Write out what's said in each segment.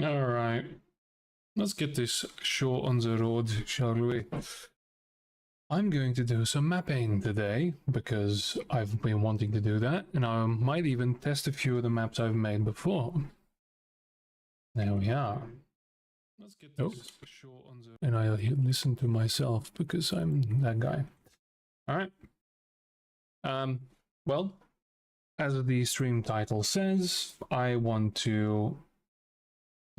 All right, let's get this show on the road, shall we? I'm going to do some mapping today because I've been wanting to do that, and I might even test a few of the maps I've made before. There we are. Let's get this show on the... And I listen to myself because I'm that guy. All right. Well, as the stream title says, I want to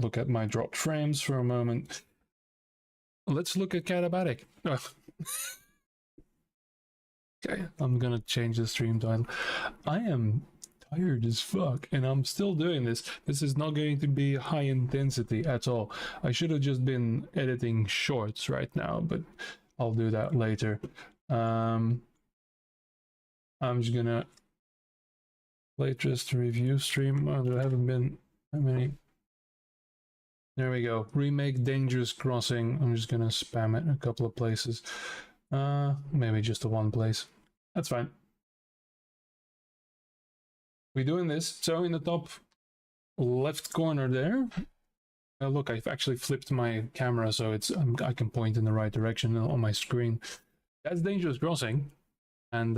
look at my dropped frames for a moment. Let's look at Katabatic. Okay, I'm gonna change the stream title. I am tired as fuck, and I'm still doing this. This is not going to be high intensity at all. I should have just been editing shorts right now, but I'll do that later. I'm just gonna latest review stream. Oh, there haven't been how many. There we go. Remake Dangerous Crossing. I'm just gonna spam it in a couple of places. Maybe just the one place. That's fine. We're doing this. So in the top left corner there, look, I've actually flipped my camera so it's I can point in the right direction on my screen. That's Dangerous Crossing. And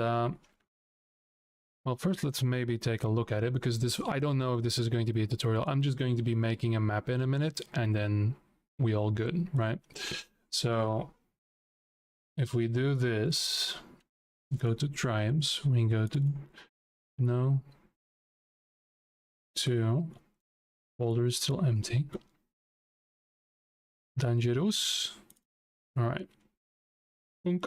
well, first let's maybe take a look at it, because this, I don't know if this is going to be a tutorial. I'm just going to be making a map in a minute, and then we all good, right? So if we do this, go to tribes, we go to no 2, folder is still empty. Dangerous. All right. Then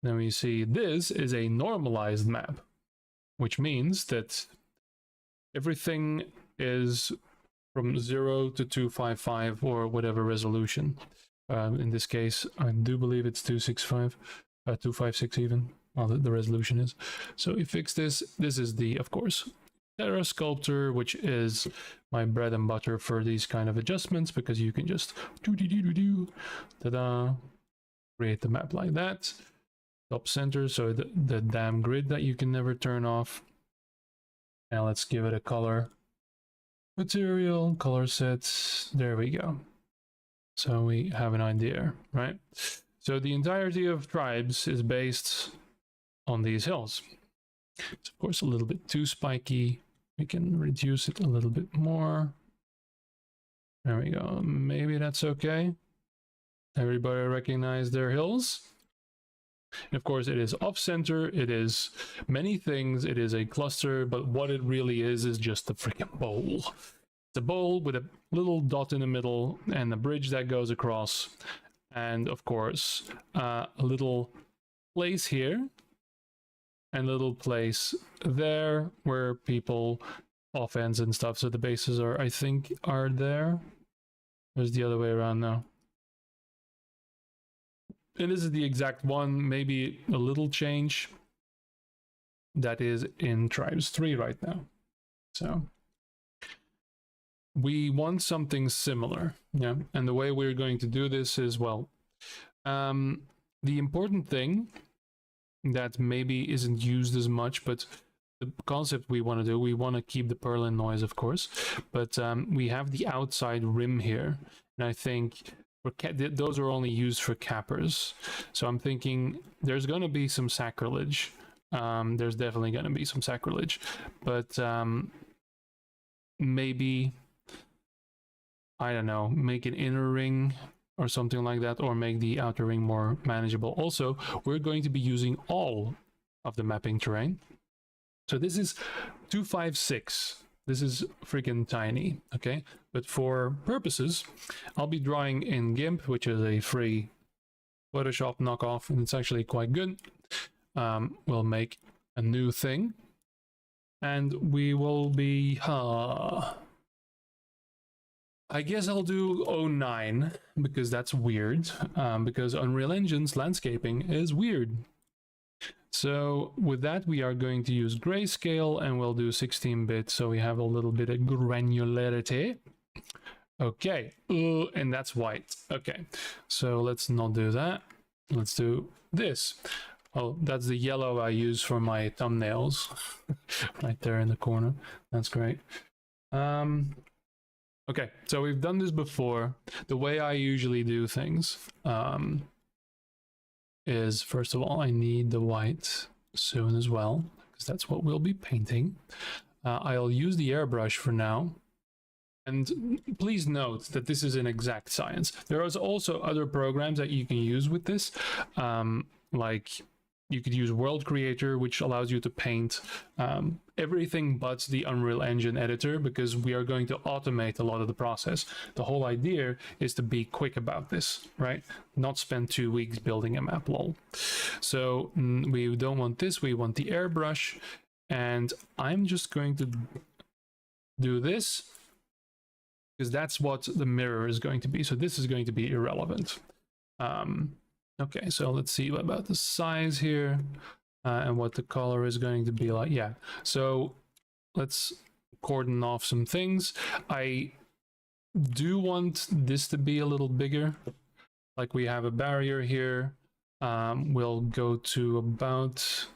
we see this is a normalized map, which means that everything is from 0 to 255 or whatever resolution. In this case, I do believe it's 265, 256 even. Well, the resolution is. So we fix this. This is the, of course, Terra Sculptor, which is my bread and butter for these kind of adjustments, because you can just ta-da, create the map like that. Top center, so the damn grid that you can never turn off. And let's give it a color. Material, color sets, there we go. So we have an idea, right? So the entirety of tribes is based on these hills. It's of course a little bit too spiky. We can reduce it a little bit more. There we go. Maybe that's okay. Everybody recognize their hills? And of course, it is off-center, it is many things, it is a cluster, but what it really is just a freaking bowl. It's a bowl with a little dot in the middle and a bridge that goes across. And of course, a little place here and a little place there where people offense and stuff. So the bases are, I think, are there. There's the other way around now. And this is the exact one, maybe a little change that is in Tribes 3 right now. So we want something similar, yeah. And the way we're going to do this is, well, the important thing that maybe isn't used as much, but the concept we want to do, we want to keep the purlin noise, of course, but we have the outside rim here, and I think those are only used for cappers. So I'm thinking there's going to be some sacrilege. There's definitely going to be some sacrilege, but maybe, I don't know, make an inner ring or something like that, or make the outer ring more manageable. Also, we're going to be using all of the mapping terrain. So this is 256. This is freaking tiny, okay? But for purposes, I'll be drawing in GIMP, which is a free Photoshop knockoff, and it's actually quite good. We'll make a new thing, and we will be... I guess I'll do 09, because that's weird, because Unreal Engine's landscaping is weird. So with that, we are going to use grayscale, and we'll do 16-bit, so we have a little bit of granularity. Okay, and that's white. Okay, so let's not do that. Let's do this. Oh, that's the yellow I use for my thumbnails. Right there in the corner. That's great. Okay, so we've done this before. The way I usually do things is, first of all, I need the white soon as well, because that's what we'll be painting. I'll use the airbrush for now. And please note that this is an exact science. There is also other programs that you can use with this, like you could use World Creator, which allows you to paint everything but the Unreal Engine editor, because we are going to automate a lot of the process. The whole idea is to be quick about this, right? Not spend 2 weeks building a map, lol. So we don't want this, we want the airbrush, and I'm just going to do this, because that's what the mirror is going to be. So this is going to be irrelevant. Okay, so let's see about the size here and what the color is going to be like. Yeah, so let's cordon off some things. I do want this to be a little bigger. Like we have a barrier here. We'll go to about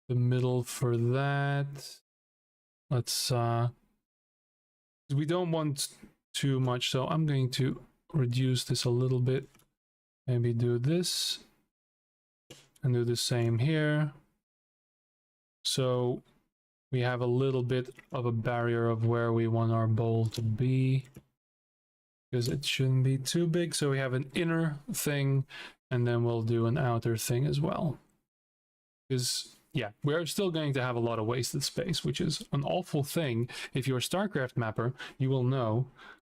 the middle for that. Let's we don't want too much, so I'm going to reduce this a little bit. Maybe do this and do the same here. So we have a little bit of a barrier of where we want our bowl to be, because it shouldn't be too big. So we have an inner thing, and then we'll do an outer thing as well. Because yeah, we're still going to have a lot of wasted space, which is an awful thing. If you're a StarCraft mapper, you will know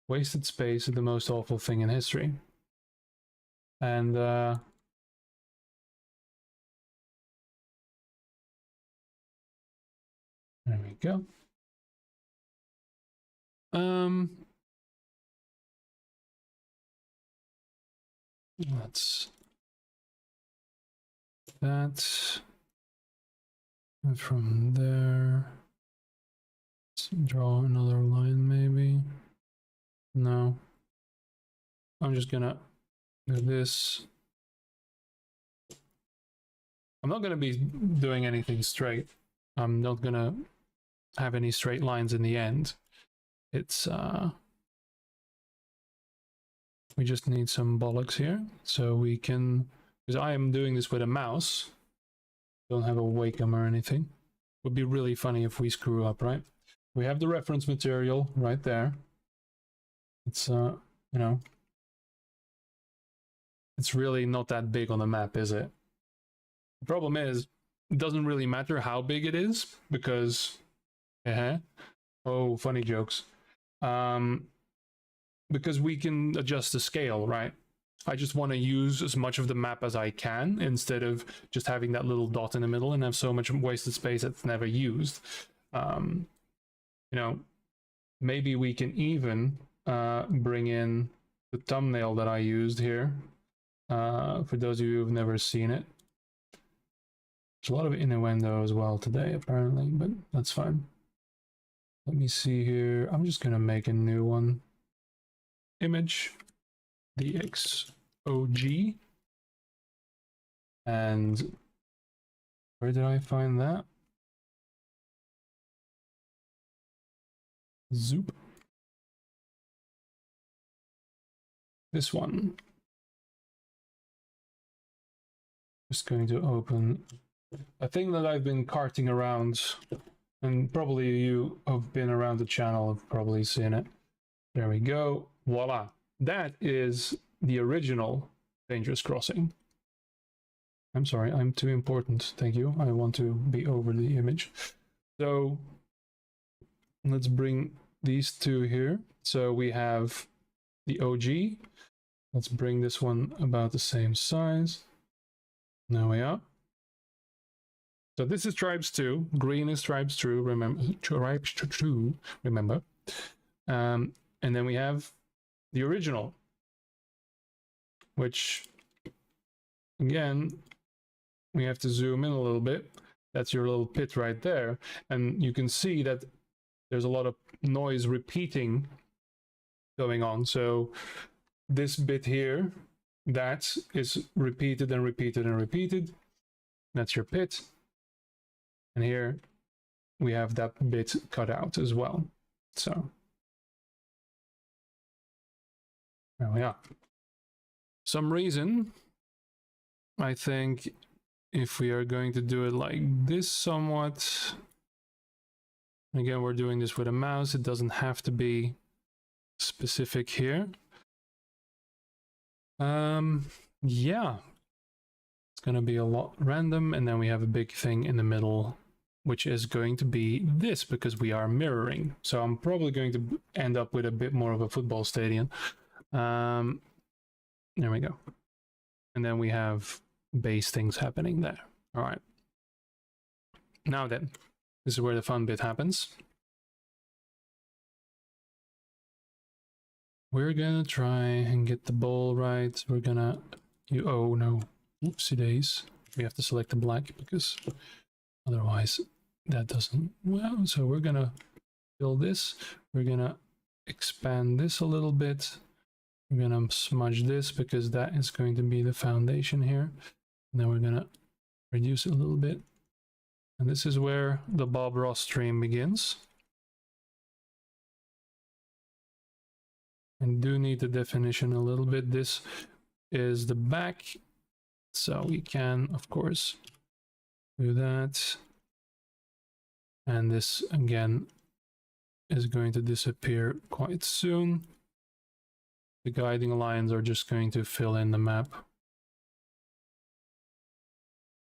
wasted space is the most awful thing in history. And there we go. Let's that. And from there, let's draw another line maybe. No. I'm just gonna do this. I'm not gonna be doing anything straight. I'm not gonna have any straight lines in the end. It's we just need some bollocks here, so we can, because I am doing this with a mouse, don't have a Wacom or anything. Would be really funny if we screw up, right? We have the reference material right there. It's you know, it's really not that big on the map, is it? The problem is, it doesn't really matter how big it is, because oh, funny jokes. Because we can adjust the scale, right? I just want to use as much of the map as I can, instead of just having that little dot in the middle and have so much wasted space that's never used. You know, maybe we can even bring in the thumbnail that I used here. For those of you who've never seen it. There's a lot of innuendo as well today, apparently, but that's fine. Let me see here. I'm just going to make a new one. Image, the XOG. And where did I find that? Zoop. This one. Just going to open a thing that I've been carting around, and probably you have been around the channel have probably seen it. There we go. Voila. That is the original Dangerous Crossing. I'm sorry, I'm too important. Thank you. I want to be over the image. So let's bring these two here. So we have the OG. Let's bring this one about the same size. There we are. So this is Tribes 2. Green is Tribes 2. Remember, Tribes 2. Remember. And then we have the original, which again we have to zoom in a little bit. That's your little pit right there, and you can see that there's a lot of noise repeating going on. So this bit here, that is repeated and repeated and repeated. That's your pit, and here we have that bit cut out as well. So There we are. Some reason, I think if we are going to do it like this somewhat, again, we're doing this with a mouse. It doesn't have to be specific here. Yeah, it's gonna be a lot random, and then we have a big thing in the middle, which is going to be this because we are mirroring. So I'm probably going to end up with a bit more of a football stadium. There we go. And then we have base things happening there. All right. Now then, this is where the fun bit happens. We're gonna try and get the ball right. We're gonna, oh no, oopsie days. We have to select the black because otherwise that doesn't, well, so we're gonna fill this. We're gonna expand this a little bit. We're gonna smudge this because that is going to be the foundation here. And then we're gonna reduce it a little bit. And this is where the Bob Ross stream begins. And do need the definition a little bit. This is the back. So we can, of course, do that. And this, again, is going to disappear quite soon. The guiding lines are just going to fill in the map.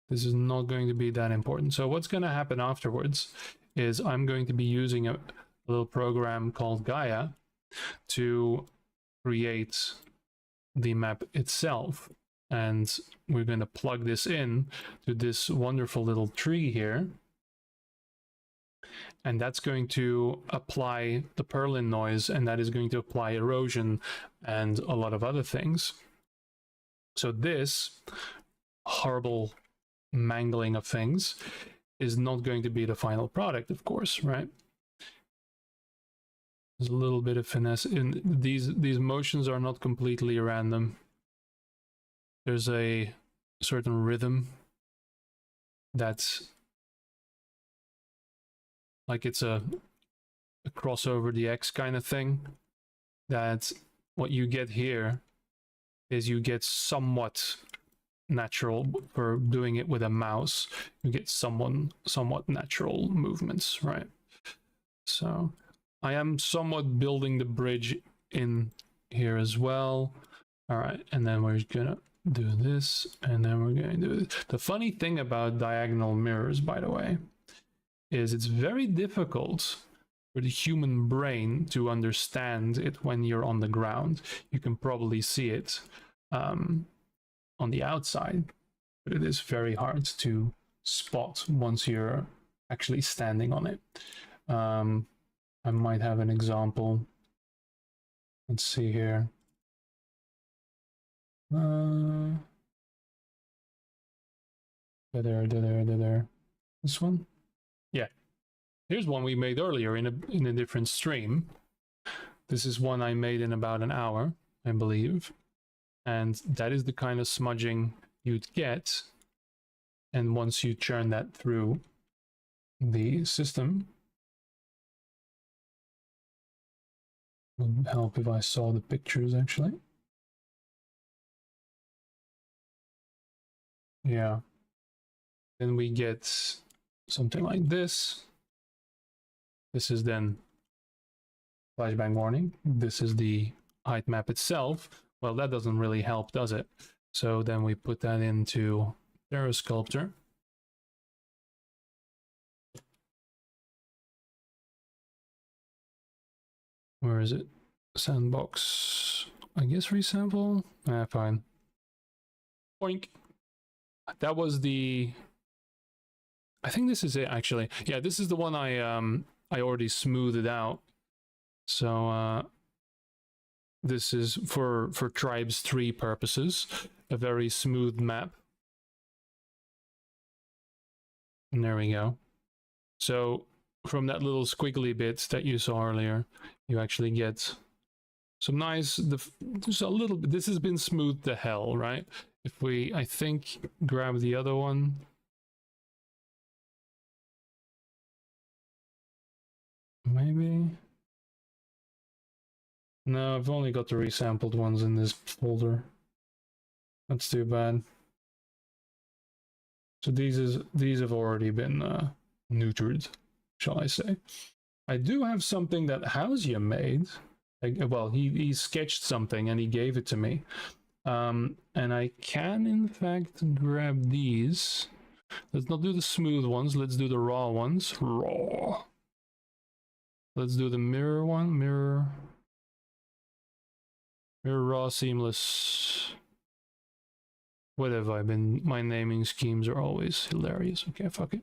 This is not going to be that important. So what's going to happen afterwards is I'm going to be using a little program called Gaia to create the map itself. And we're going to plug this in to this wonderful little tree here. And that's going to apply the purlin noise, and that is going to apply erosion and a lot of other things. So this horrible mangling of things is not going to be the final product, of course, right? There's a little bit of finesse in these motions are not completely random. There's a certain rhythm that's like it's a crossover the X kind of thing. That what you get here is you get somewhat natural for doing it with a mouse. You get somewhat natural movements, right? So I am somewhat building the bridge in here as well. All right, and then we're gonna do this, and then we're going to do this. The funny thing about diagonal mirrors, by the way, is it's very difficult for the human brain to understand it when you're on the ground. You can probably see it on the outside, but it is very hard to spot once you're actually standing on it. I might have an example. Let's see here. There. This one? Yeah. Here's one we made earlier in a different stream. This is one I made in about an hour, I believe. And that is the kind of smudging you'd get. And once you churn that through the system, it would help if I saw the pictures actually. Yeah. Then we get something like this. This is then flashbang warning. This is the height map itself. Well, that doesn't really help, does it? So then we put that into Sculptor. Where is it? Sandbox. I guess resample. Fine. Boink. That was the. I think this is it actually. Yeah, this is the one I already smoothed out. So this is for Tribes 3 purposes, a very smooth map. And there we go. So from that little squiggly bit that you saw earlier, you actually get some nice, just a little bit. This has been smoothed to hell, right? If we, I think, grab the other one. Maybe. No, I've only got the resampled ones in this folder. That's too bad. So these have already been neutered, shall I say. I do have something that Hausia made. Like, well, he sketched something and he gave it to me. And I can, in fact, grab these. Let's not do the smooth ones. Let's do the raw ones. Raw. Let's do the mirror one. Mirror raw seamless. What have I been? My naming schemes are always hilarious. Okay, fuck it.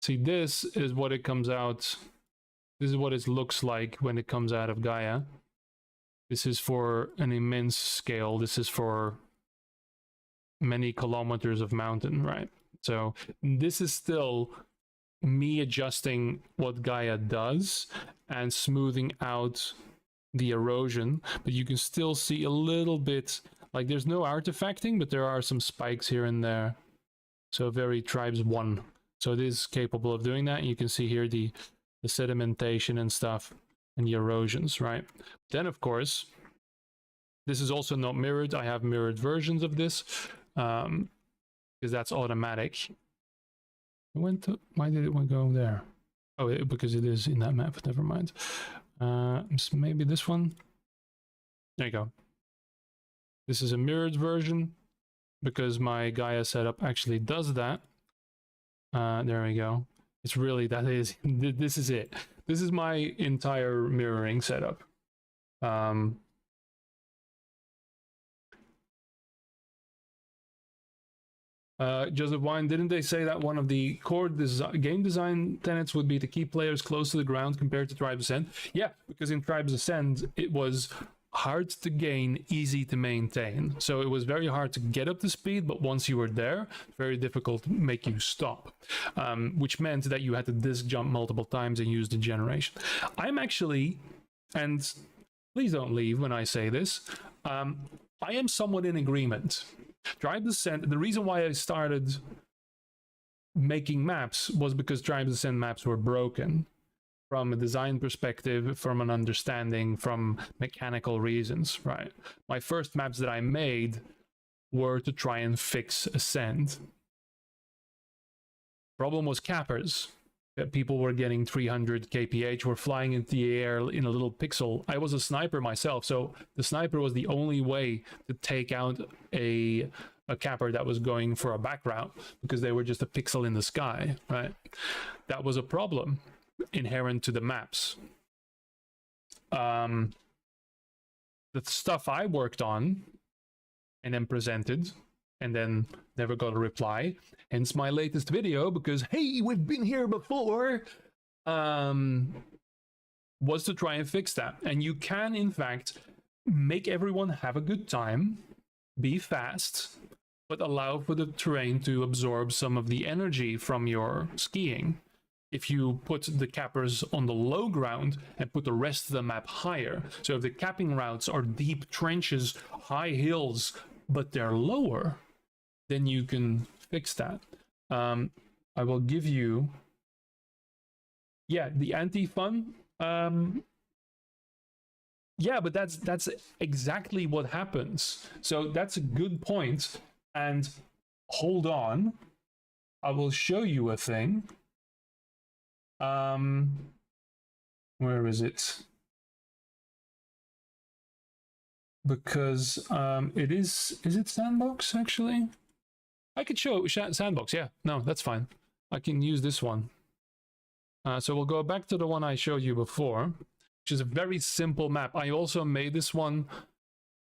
See, this is what it comes out. This is what it looks like when it comes out of Gaia. This is for an immense scale. This is for many kilometers of mountain, right? So this is still me adjusting what Gaia does and smoothing out the erosion, but you can still see a little bit, like there's no artifacting, but there are some spikes here and there. So very tribes 1. So it is capable of doing that. And you can see here the sedimentation and stuff and the erosions, right? Then, of course, this is also not mirrored. I have mirrored versions of this because that's automatic. Why did it go there? Oh, because it is in that map. Never mind. Maybe this one. There you go. This is a mirrored version because my Gaia setup actually does that. There we go. It's really, this is it. This is my entire mirroring setup. Joseph Wine, didn't they say that one of the core game design tenets would be to keep players close to the ground compared to Tribes Ascend? Yeah, because in Tribes Ascend, it was hard to gain, easy to maintain. So it was very hard to get up to speed, but once you were there, very difficult to make you stop, which meant that you had to disc jump multiple times and use the generation. I'm actually, and please don't leave when I say this, I am somewhat in agreement. Tribes Ascend, the reason why I started making maps was because Tribes Ascend maps were broken. From a design perspective, from an understanding, from mechanical reasons, right? My first maps that I made were to try and fix Ascend. Problem was cappers. People were getting 300 kph, were flying into the air in a little pixel. I was a sniper myself, so the sniper was the only way to take out a capper that was going for a back route, because they were just a pixel in the sky, right? That was a problem inherent to the maps. The stuff I worked on and then presented and then never got a reply, hence my latest video, because hey, we've been here before, was to try and fix that. And you can in fact make everyone have a good time, be fast, but allow for the terrain to absorb some of the energy from your skiing. If you put the cappers on the low ground and put the rest of the map higher. So if the capping routes are deep trenches, high hills, but they're lower, then you can fix that. I will give you, yeah, the anti-fun. Yeah, but that's exactly what happens. So that's a good point. And hold on, I will show you a thing. Where is it? Because it is it Sandbox actually? I could show Sandbox, yeah. No, that's fine. I can use this one. So we'll go back to the one I showed you before, which is a very simple map. I also made this one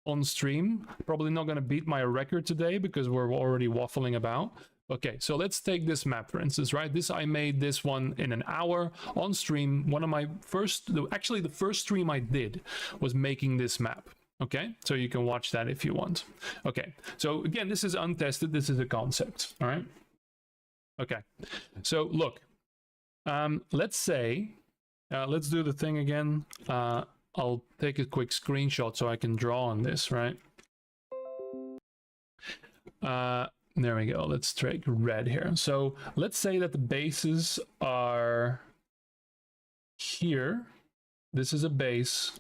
on stream. Probably not going to beat my record today because we're already waffling about. Okay, so let's take this map, for instance, right? I made this one in an hour on stream. One of my actually the first stream I did was making this map. Okay, so you can watch that if you want. Okay, so again, this is untested. This is a concept, all right? Okay, so look, let's say, let's do the thing again. I'll take a quick screenshot so I can draw on this, right? There we go. Let's take red here. So let's say that the bases are here, this is a base.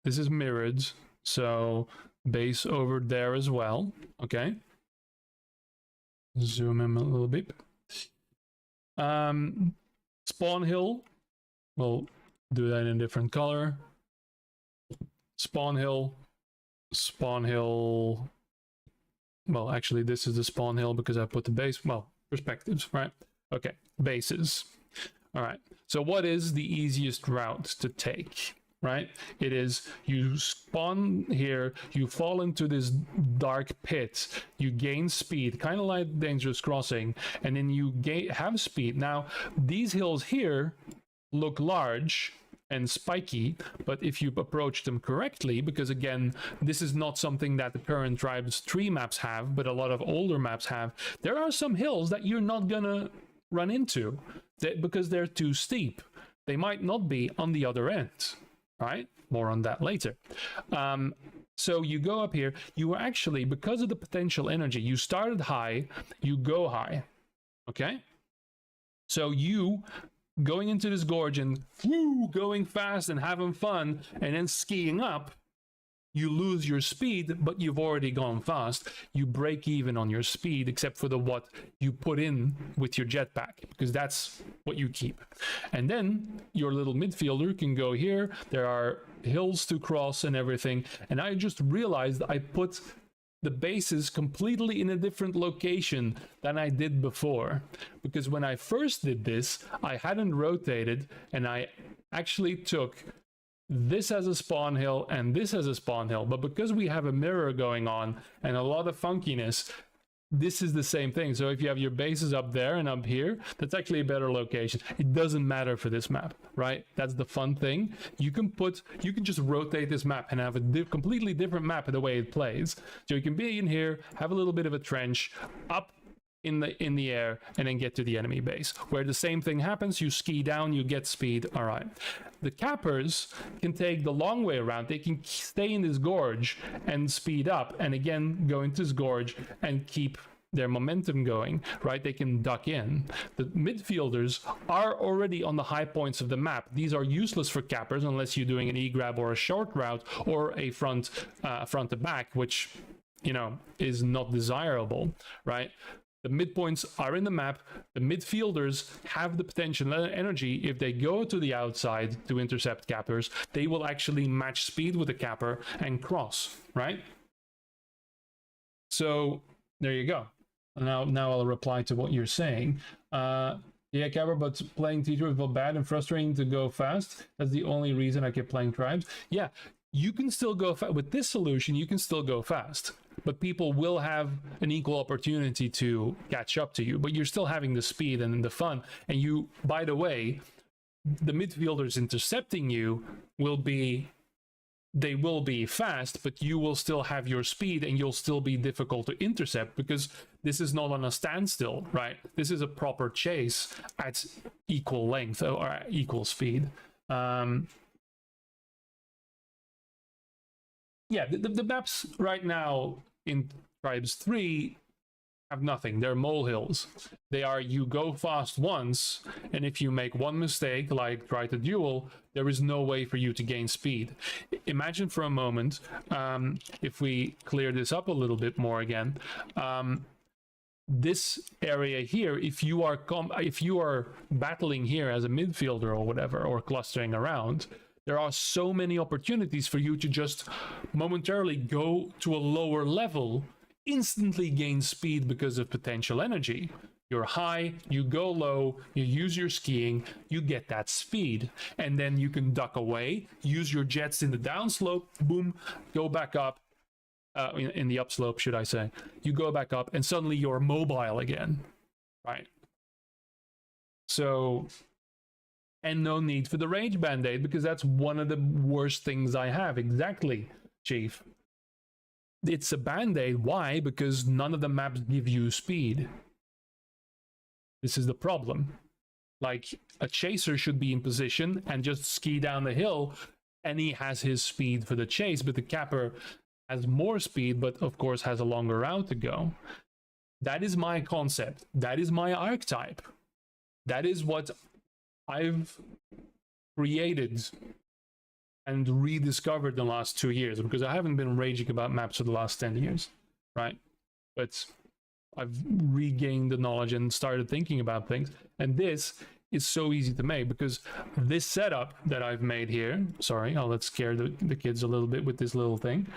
This is mirrored, so base over there as well. Okay. Zoom in a little bit. Spawn hill. We'll do that in a different color. Spawn hill. Spawn hill. Well, actually, this is the spawn hill because I put the base. Well, perspectives, right? Okay, bases. All right. So what is the easiest route to take? Right? It is you spawn here, you fall into this dark pit, you gain speed, kind of like Dangerous Crossing, and then you have speed. Now, these hills here look large and spiky, but if you approach them correctly, because again, this is not something that the current Tribes 3 maps have, but a lot of older maps have, there are some hills that you're not gonna run into because they're too steep. They might not be on the other end. Right? More on that later. So you go up here, you are actually, because of the potential energy, you started high, you go high. Okay? So you going into this gorge and woo, going fast and having fun, and then skiing up, you lose your speed, but you've already gone fast. You break even on your speed, except for the what you put in with your jetpack, because that's what you keep. And then your little midfielder can go here. There are hills to cross and everything. And I just realized I put the bases completely in a different location than I did before. Because when I first did this, I hadn't rotated, and I actually took this as a spawn hill and this as a spawn hill, but because we have a mirror going on and a lot of funkiness, this is the same thing. So if you have your bases up there and up here, that's actually a better location. It doesn't matter for this map, right? That's the fun thing. You can just rotate this map and have a completely different map the way it plays. So you can be in here, have a little bit of a trench, up in the air, and then get to the enemy base, where the same thing happens. You ski down, you get speed. All right, the cappers can take the long way around. They can stay in this gorge and speed up, and again go into this gorge and keep their momentum going, right? They can duck in. The midfielders are already on the high points of the map. These are useless for cappers unless you're doing an e-grab or a short route or a front to back, which, you know, is not desirable, right? The midpoints are in the map. The midfielders have the potential energy. If they go to the outside to intercept cappers, they will actually match speed with the capper and cross, right? So there you go. Now I'll reply to what you're saying. Yeah, capper, but playing teacher felt bad and frustrating to go fast. That's the only reason I kept playing tribes. Yeah, you can still go fast. With this solution, you can still go fast. But people will have an equal opportunity to catch up to you, but you're still having the speed and the fun. And you, by the way, the midfielders intercepting you will be fast, but you will still have your speed and you'll still be difficult to intercept, because this is not on a standstill, right? This is a proper chase at equal length or equal speed. Yeah, the maps right now in Tribes 3 have nothing. They're molehills. They are, you go fast once, and if you make one mistake, like try to duel, there is no way for you to gain speed. Imagine for a moment, if we clear this up a little bit more again, this area here, if you are battling here as a midfielder or whatever, or clustering around, there are so many opportunities for you to just momentarily go to a lower level, instantly gain speed because of potential energy. You're high, you go low, you use your skiing, you get that speed, and then you can duck away, use your jets in the downslope, boom, go back up, in the upslope, should I say. You go back up, and suddenly you're mobile again, right? So, and no need for the rage band-aid, because that's one of the worst things I have. Exactly, Chief. It's a band-aid. Why? Because none of the maps give you speed. This is the problem. Like, a chaser should be in position and just ski down the hill, and he has his speed for the chase, but the capper has more speed, but of course has a longer route to go. That is my concept. That is my archetype. That is what I've created and rediscovered the last 2 years, because I haven't been raging about maps for the last 10 years, right? But I've regained the knowledge and started thinking about things. And this is so easy to make, because this setup that I've made here, sorry, let's scare the kids a little bit with this little thing.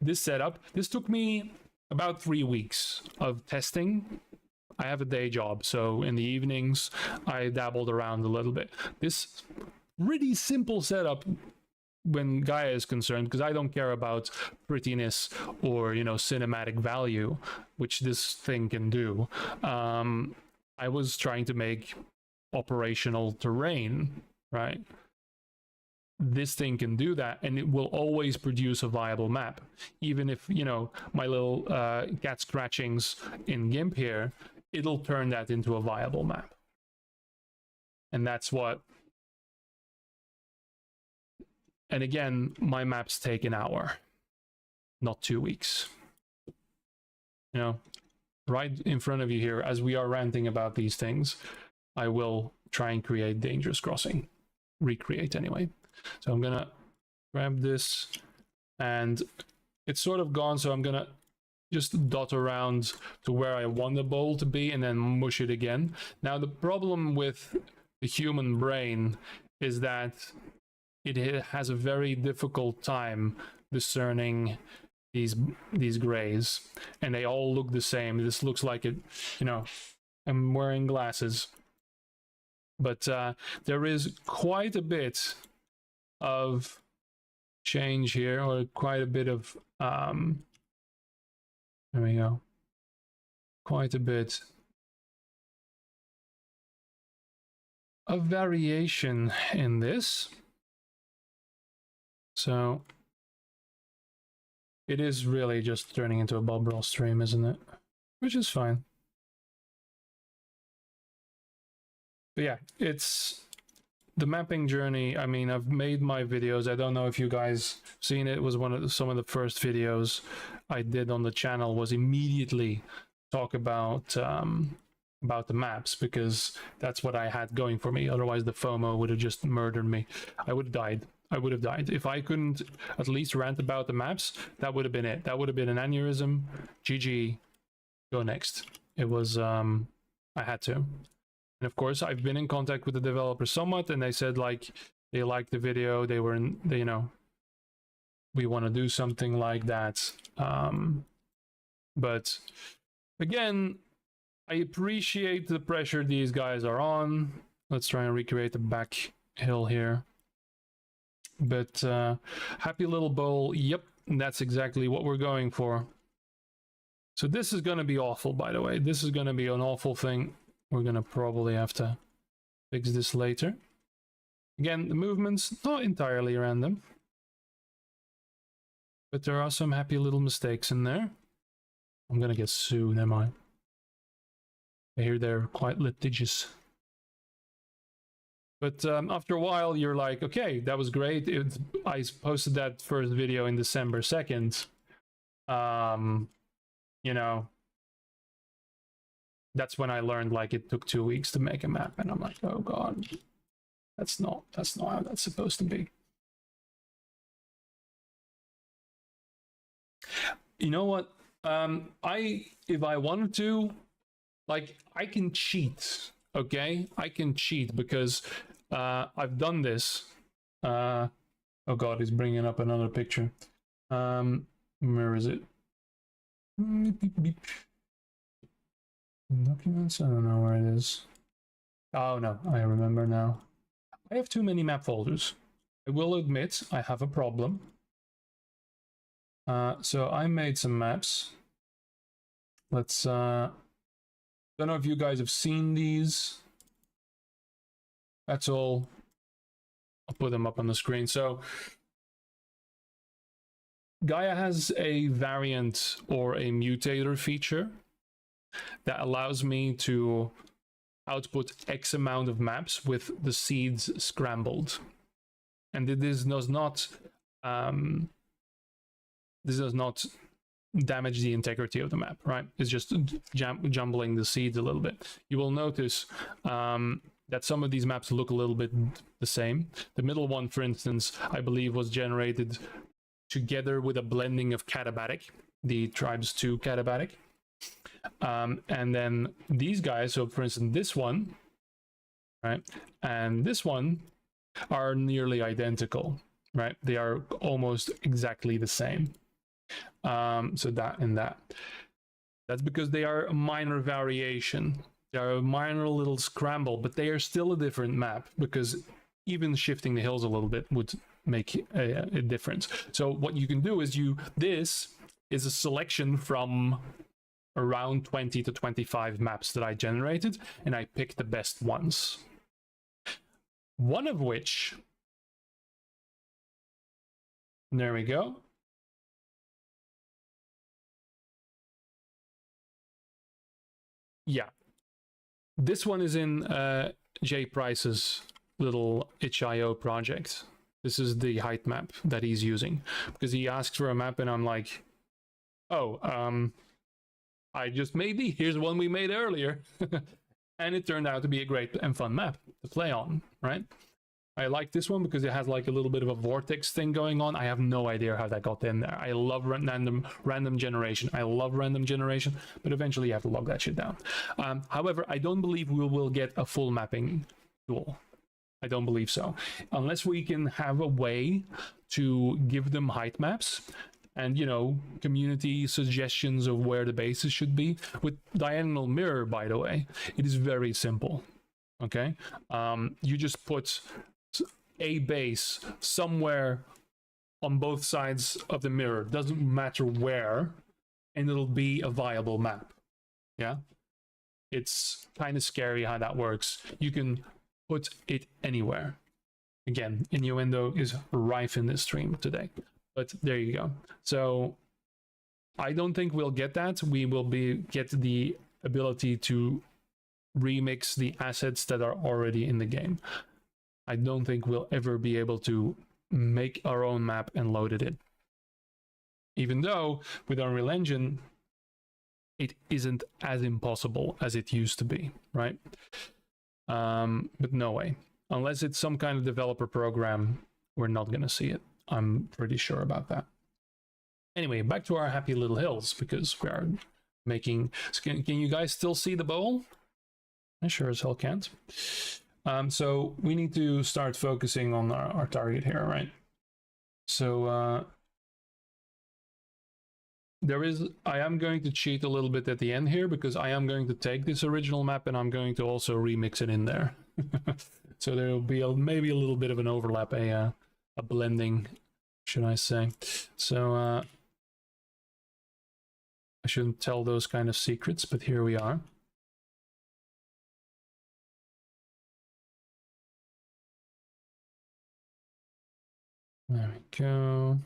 This setup, this took me about 3 weeks of testing. I have a day job, so in the evenings, I dabbled around a little bit. This really simple setup when Gaia is concerned, because I don't care about prettiness or, you know, cinematic value, which this thing can do. I was trying to make operational terrain, right? This thing can do that, and it will always produce a viable map. Even if, you know, my little cat scratchings in GIMP here, it'll turn that into a viable map. And that's what... And again, my maps take an hour, not 2 weeks. You know, right in front of you here, as we are ranting about these things, I will try and create Dangerous Crossing. Recreate anyway. So I'm gonna grab this, and it's sort of gone, so I'm gonna just dot around to where I want the bowl to be and then mush it again. Now, the problem with the human brain is that it has a very difficult time discerning these grays, and they all look the same. This looks like it, you know, I'm wearing glasses, but there is quite a bit of change here, or quite a bit of there we go, quite a bit of variation in this. So it is really just turning into a Bob Ross stream, isn't it? Which is fine. But yeah, it's the mapping journey. I mean, I've made my videos. I don't know if you guys seen it. It was some of the first videos I did on the channel was immediately talk about the maps, because that's what I had going for me. Otherwise, the FOMO would have just murdered me. I would have died. I would have died. If I couldn't at least rant about the maps, that would have been it. That would have been an aneurysm. GG. Go next. It was, I had to. And of course, I've been in contact with the developers somewhat, and they said, like, they liked the video. They were, you know, we want to do something like that. But again, I appreciate the pressure these guys are on. Let's try and recreate the back hill here. But happy little bowl. Yep, that's exactly what we're going for. So this is going to be awful, by the way. This is going to be an awful thing. We're going to probably have to fix this later. Again, the movement's not entirely random, but there are some happy little mistakes in there. I'm going to get sued, am I? I hear they're quite litigious. But after a while, you're like, okay, that was great. I posted that first video in December 2nd. You know, that's when I learned, like, it took 2 weeks to make a map, and I'm like, oh god, that's not how that's supposed to be. You know what? If I wanted to, like, I can cheat. Okay, I can cheat, because I've done this. Oh god, he's bringing up another picture. Where is it? Documents? I don't know where it is. Oh no, I remember now. I have too many map folders. I will admit I have a problem. So I made some maps. Let's don't know if you guys have seen these. That's all. I'll put them up on the screen. So Gaia has a variant or a mutator feature that allows me to output X amount of maps with the seeds scrambled. And this does not damage the integrity of the map, right? It's just jumbling the seeds a little bit. You will notice that some of these maps look a little bit the same. The middle one, for instance, I believe was generated together with a blending of Katabatic, the Tribes 2 Katabatic. And then these guys, so for instance, this one, right, and this one are nearly identical, right? They are almost exactly the same. So that and that. That's because they are a minor variation. They are a minor little scramble, but they are still a different map, because even shifting the hills a little bit would make a difference. So what you can do is this is a selection from around 20 to 25 maps that I generated, and I picked the best ones. One of which, there we go. Yeah, this one is in Jay Price's little itch.io project. This is the height map that he's using, because he asks for a map and I'm like, oh, I just made here's one we made earlier. And it turned out to be a great and fun map to play on, right? I like this one because it has like a little bit of a vortex thing going on. I have no idea how that got in there. I love random generation. I love random generation, but eventually you have to log that shit down. However, I don't believe we will get a full mapping tool. I don't believe so. Unless we can have a way to give them height maps and, you know, community suggestions of where the bases should be. With diagonal mirror, by the way, it is very simple. Okay? You just put a base somewhere on both sides of the mirror, doesn't matter where, and it'll be a viable map. Yeah, it's kind of scary how that works. You can put it anywhere. Again, innuendo is rife in this stream today, but there you go. So I don't think we'll get that. We will get the ability to remix the assets that are already in the game. I don't think we'll ever be able to make our own map and load it in. Even though with Unreal Engine, it isn't as impossible as it used to be, right? But no way. Unless it's some kind of developer program, we're not going to see it. I'm pretty sure about that. Anyway, back to our happy little hills, because we are making... Can you guys still see the bowl? I sure as hell can't. So we need to start focusing on our target here, right? So I am going to cheat a little bit at the end here, because I am going to take this original map and I'm going to also remix it in there. So there will be maybe a little bit of an overlap, a blending, should I say. So I shouldn't tell those kind of secrets, but here we are. There we go.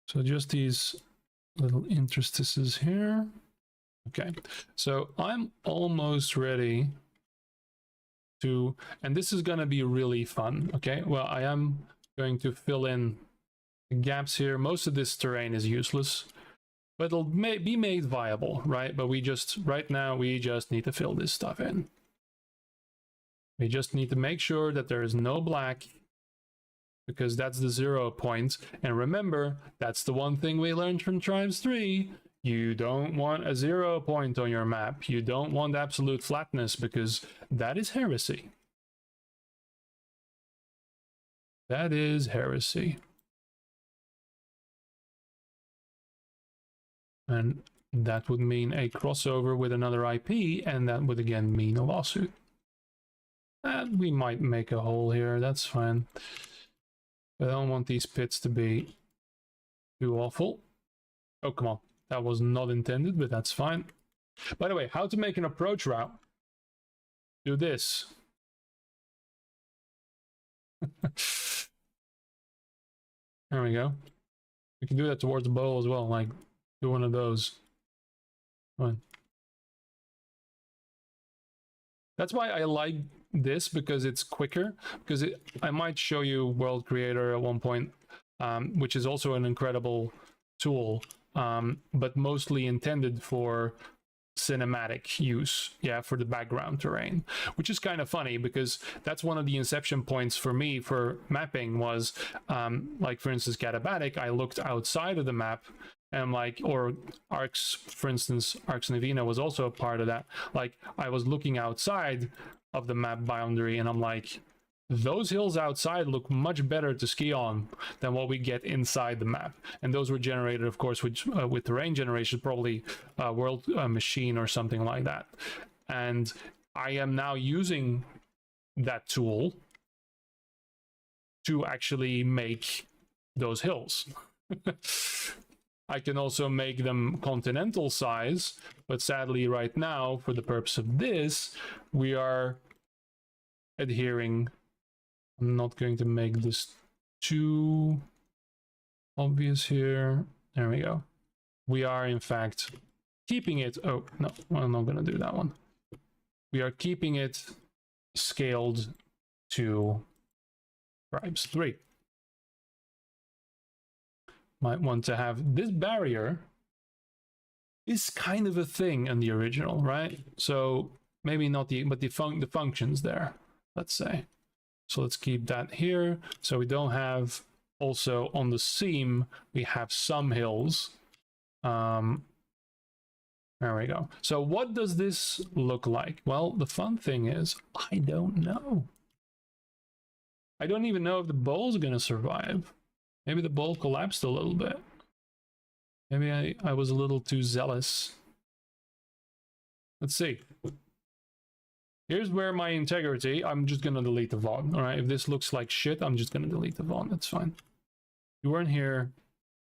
So just these little interstices here. Okay, so I'm almost ready to, and this is going to be really fun. Okay, well, I am going to fill in the gaps here. Most of this terrain is useless, but it'll be made viable, right? But right now, we just need to fill this stuff in. We just need to make sure that there is no black, because that's the 0 point. And remember, that's the one thing we learned from Tribes 3. You don't want a 0 point on your map. You don't want absolute flatness, because that is heresy. That is heresy. And that would mean a crossover with another IP, and that would again mean a lawsuit. And we might make a hole here, that's fine. But I don't want these pits to be too awful. Oh, come on. That was not intended, but that's fine. By the way, how to make an approach route? Do this. There we go. We can do that towards the bowl as well, like do one of those. Fine. That's why I like this, because it's quicker, because I might show you World Creator at one point, which is also an incredible tool, but mostly intended for cinematic use, yeah, for the background terrain, which is kind of funny because that's one of the inception points for me for mapping was like, for instance, Katabatic, I looked outside of the map and like, or Arcs, for instance, Arcs Navina was also a part of that. Like, I was looking outside of the map boundary and I'm like, those hills outside look much better to ski on than what we get inside the map. And those were generated, of course, with terrain generation, probably World Machine or something like that. And I am now using that tool to actually make those hills. I can also make them continental size, but sadly right now, for the purpose of this, we are adhering. I'm not going to make this too obvious here. There we go. We are, in fact, keeping it... Oh, no, I'm not going to do that one. We are keeping it scaled to tribes 3. Might want to have... This barrier is kind of a thing in the original, right? So maybe not the... But the function's there, let's say. So let's keep that here. So we don't have, also on the seam, we have some hills. There we go. So what does this look like? Well, the fun thing is, I don't know. I don't even know if the bowl is going to survive. Maybe the bowl collapsed a little bit. Maybe I was a little too zealous. Let's see. Here's where my integrity, I'm just gonna delete the VOD, all right? If this looks like shit, I'm just gonna delete the VOD, that's fine. You weren't here,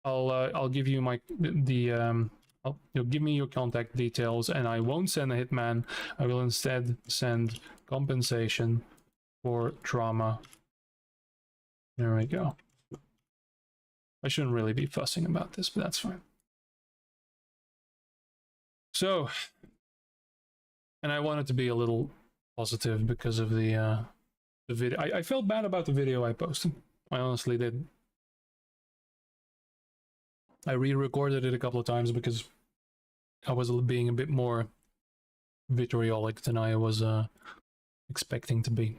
I'll give you my, you'll give me your contact details and I won't send a hitman, I will instead send compensation for trauma. There we go. I shouldn't really be fussing about this, but that's fine. So, and I wanted to be a little positive because of the video. I felt bad about the video I posted. I honestly did. I re-recorded it a couple of times because I was being a bit more vitriolic than I was expecting to be.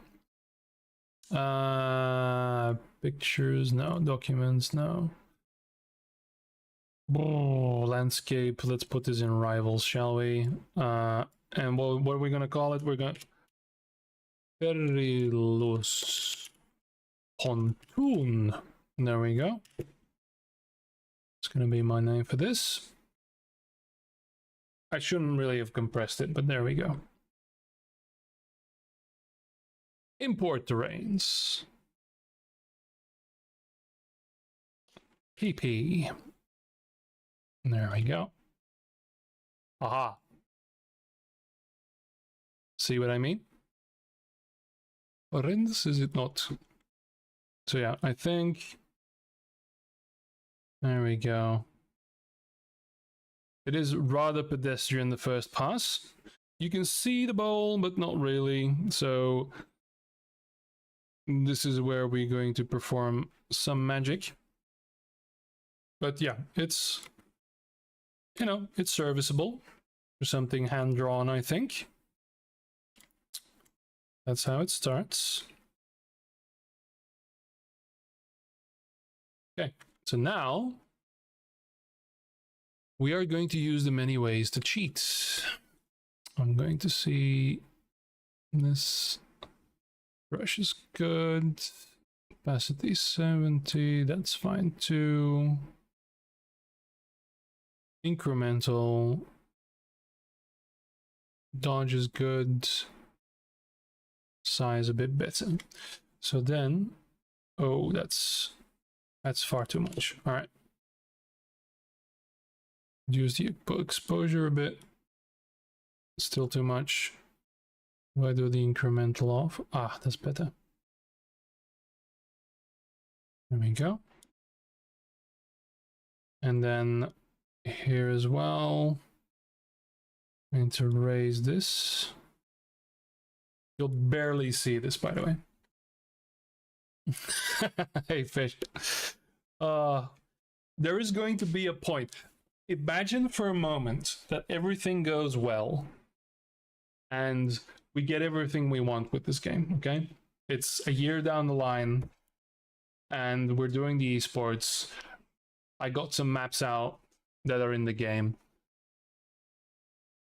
Pictures, no. Documents, no. Oh, landscape. Let's put this in rivals, shall we? And what are we gonna call it? We're gonna Perilous Pontoon. There we go. It's gonna be my name for this. I shouldn't really have compressed it, but there we go. Import terrains. PP. There we go. Aha. See what I mean? Horrendous, is it not? So yeah, I think... There we go. It is rather pedestrian the first pass. You can see the bowl, but not really. So this is where we're going to perform some magic. But yeah, it's, you know, it's serviceable for something hand-drawn, I think. That's how it starts. Okay, so now we are going to use the many ways to cheat. I'm going to see this brush is good. Opacity 70, that's fine too. Incremental. Dodge is good. Size a bit better. So then, oh, that's far too much. All right. Reduce the exposure a bit. Still too much. Do I do the incremental off? Ah, that's better. There we go. And then here as well, I'm going to raise this. You'll barely see this, by the way. Hey, fish. There is going to be a point. Imagine for a moment that everything goes well and we get everything we want with this game, okay? It's a year down the line and we're doing the esports. I got some maps out that are in the game.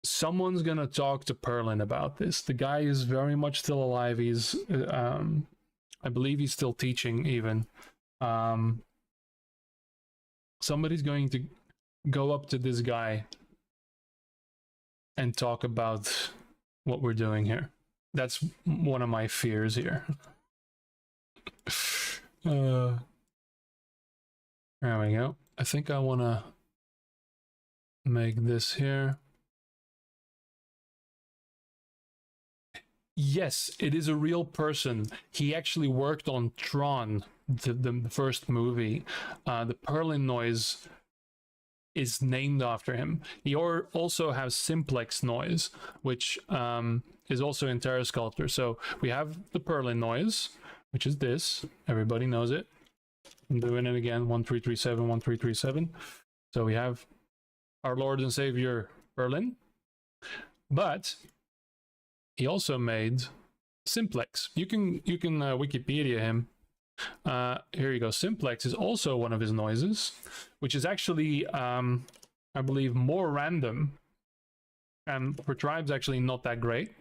Someone's gonna talk to Perlin about this. The guy is very much still alive. He's, I believe he's still teaching even. Somebody's going to go up to this guy and talk about what we're doing here. That's one of my fears here. There we go. I think I want to make this here. Yes, it is a real person. He actually worked on Tron, the first movie. The Perlin noise is named after him. He also has Simplex noise, which is also in Terra Sculptor. So we have the Perlin noise, which is this. Everybody knows it. I'm doing it again, 1337, 1337. So we have our Lord and Savior Perlin. But he also made Simplex. You can Wikipedia him. Here you go. Simplex is also one of his noises, which is actually, I believe, more random. And for tribes, actually not that great.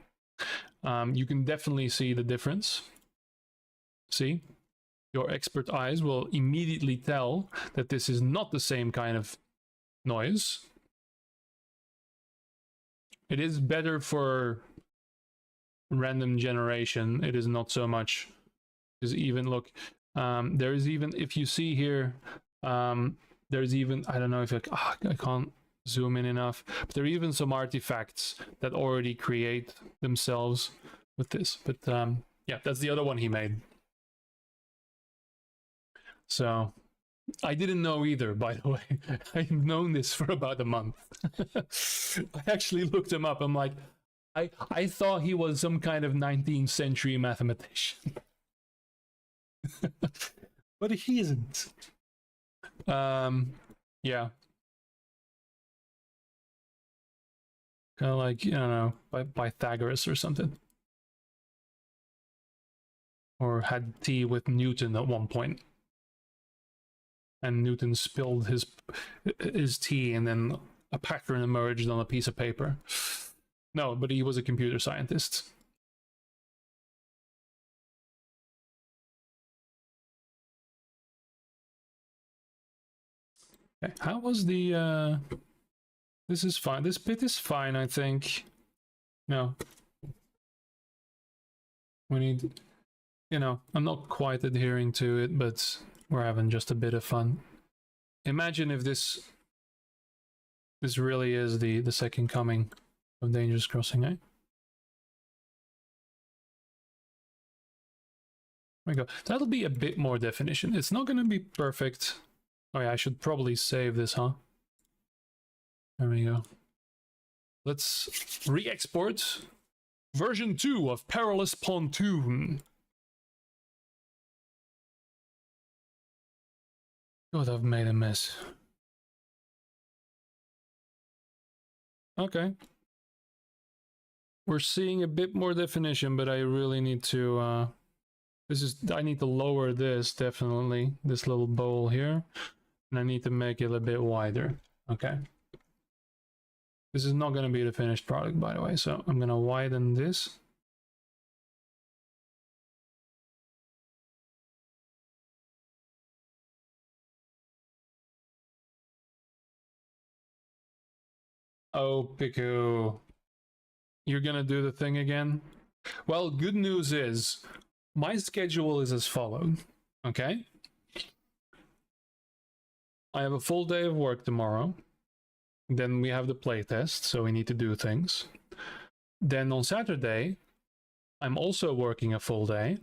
You can definitely see the difference. See? Your expert eyes will immediately tell that this is not the same kind of noise. It is better for random generation. It is not so much. Is even look, there is even, if you see here, there's even, I don't know if I can't zoom in enough, but there are even some artifacts that already create themselves with this. But yeah, that's the other one he made. So I didn't know either, by the way. I've known this for about a month. I actually looked him up. I'm like, I thought he was some kind of 19th century mathematician. But he isn't. Yeah. Kind of like, I don't know, Pythagoras or something. Or had tea with Newton at one point. And Newton spilled his tea and then a pattern emerged on a piece of paper. No, but he was a computer scientist. Okay, how was the this is fine. This bit is fine, I think. No. We need, I'm not quite adhering to it, but we're having just a bit of fun. Imagine if this really is the second coming of Dangerous Crossing, eh? There we go. That'll be a bit more definition. It's not going to be perfect. Oh yeah, I should probably save this, huh? There we go. Let's re-export version 2 of Perilous Pontoon. God, I've made a mess. Okay. We're seeing a bit more definition, but I really need to I need to lower this, definitely, this little bowl here, and I need to make it a bit wider. Okay. This is not going to be the finished product, by the way, so I'm going to widen this. Oh, Piku. You're going to do the thing again? Well, good news is, my schedule is as followed, okay? I have a full day of work tomorrow. Then we have the playtest, so we need to do things. Then on Saturday, I'm also working a full day.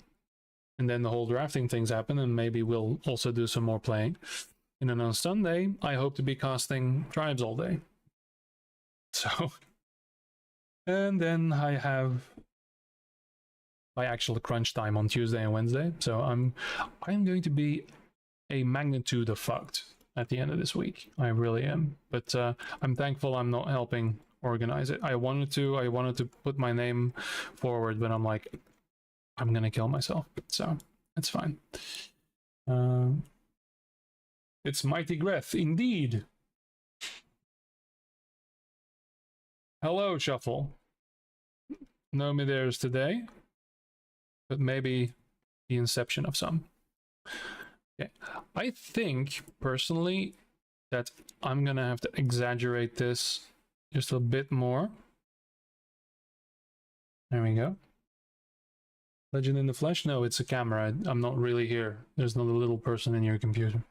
And then the whole drafting things happen, and maybe we'll also do some more playing. And then on Sunday, I hope to be casting Tribes all day. So, and then I have my actual crunch time on Tuesday and Wednesday. So I'm going to be a magnitude of fucked. at the end of this week. I really am. But I'm thankful I'm not helping organize it. I wanted to put my name forward, but I'm like, I'm gonna kill myself. So it's fine. It's Mighty Greth, indeed. Hello, Shuffle. No me there's today, but maybe the inception of some. Okay, I think personally that I'm gonna have to exaggerate this just a bit more. There we go. Legend in the flesh? No, it's a camera. I'm not really here. There's not a little person in your computer.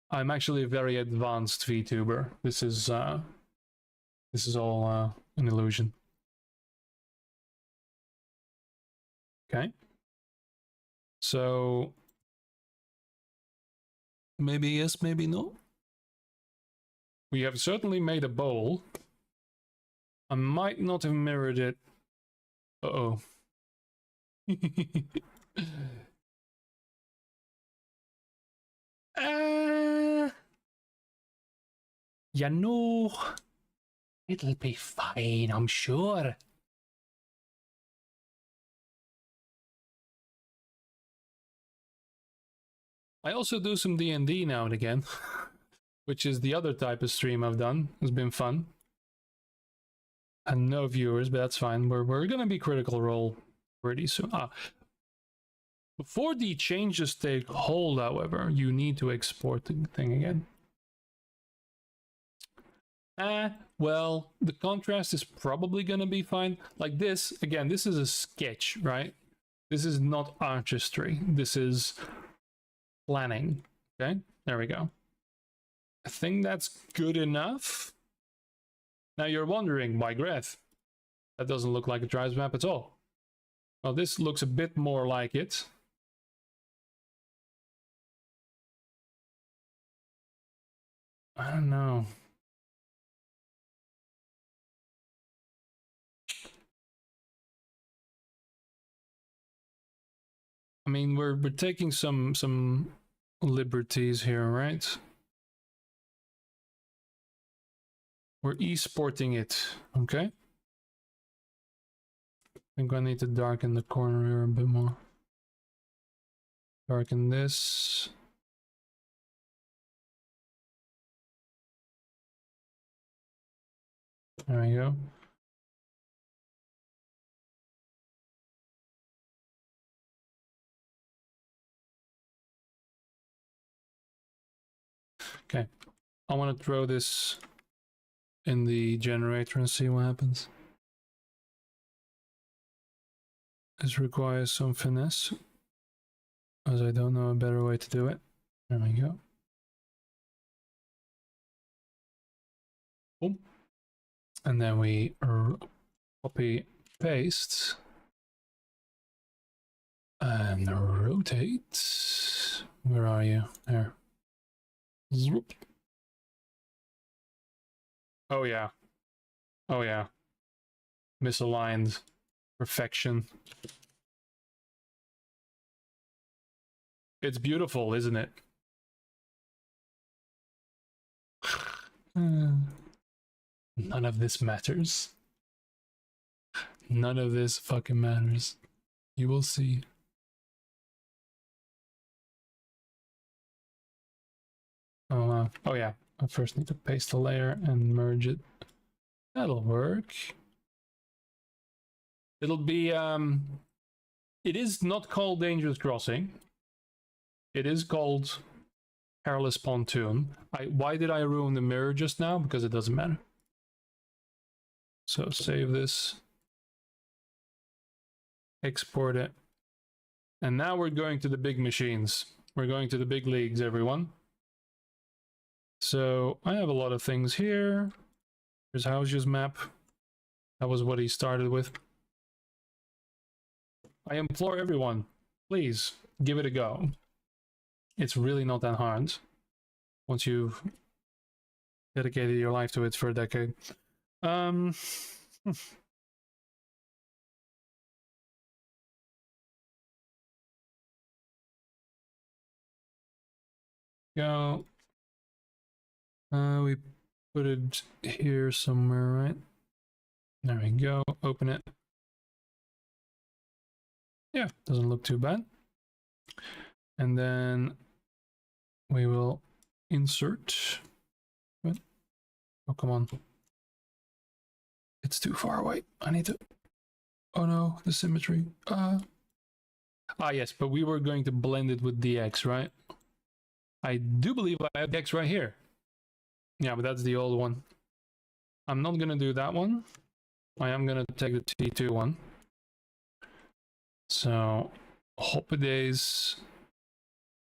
I'm actually a very advanced VTuber. This is all an illusion. Okay. So maybe yes, maybe no. We have certainly made a bowl. I might not have mirrored it. Uh-oh. You know, it'll be fine, I'm sure. I also do some D&D now and again, which is the other type of stream I've done. It's been fun. And no viewers, but that's fine. We're gonna be Critical Role pretty soon. Before the changes take hold, however, you need to export the thing again. Well, the contrast is probably gonna be fine. Like this, again, this is a sketch, right? This is not artistry. This is planning. Okay, there we go. I think that's good enough. Now you're wondering, why Greth? That doesn't look like a tribes map at all. Well, this looks a bit more like it. I don't know. I mean, we're taking some liberties here, right? We're esporting it, okay? I think I need to darken the corner here a bit more. Darken this. There we go. Okay, I want to throw this in the generator and see what happens. This requires some finesse, as I don't know a better way to do it. There we go. Boom. And then we copy, paste, and rotate. Where are you? There. Zoop. Oh yeah. Oh yeah. Misaligned. Perfection. It's beautiful, isn't it? None of this matters. None of this fucking matters. You will see. Oh, oh yeah. I first need to paste the layer and merge it. That'll work. It'll be, it is not called Dangerous Crossing. It is called Perilous Pontoon. Why did I ruin the mirror just now? Because it doesn't matter. So save this. Export it. And now we're going to the big machines. We're going to the big leagues, everyone. So I have a lot of things here. Here's House's map. That was what he started with. I implore everyone, please give it a go. It's really not that hard once you've dedicated your life to it for a decade. Go. We put it here somewhere, right? There we go. Open it. Yeah, doesn't look too bad. And then we will insert. What? Oh, come on. It's too far away. I need to. Oh no, the symmetry. Yes, but we were going to blend it with DX, right? I do believe I have DX right here. Yeah, but that's the old one. I'm not gonna do that one. I am gonna take the T2 one. So, Hoppidays.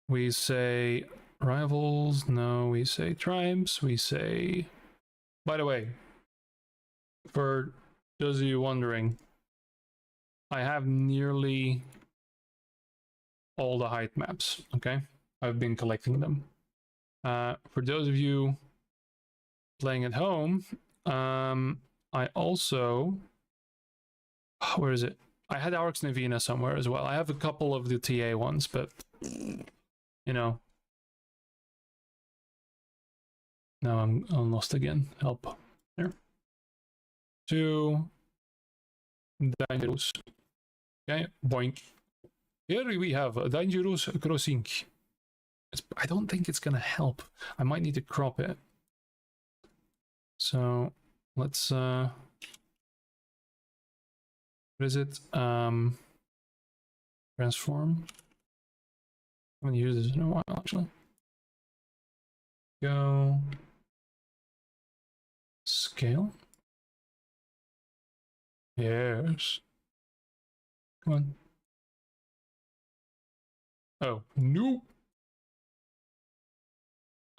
We say rivals. No, we say tribes. We say. By the way, for those of you wondering, I have nearly all the height maps. Okay, I've been collecting them. For those of you playing at home, I also, where is it? I had Arx Navina somewhere as well. I have a couple of the TA ones, but you know, now I'm lost again. Help there. 2 dangerous. Okay, boink. Here we have a dangerous crossing. I don't think it's gonna help. I might need to crop it. So let's what is it? Transform. I haven't used this in a while actually. Go scale. Yes. Come on. Oh, no.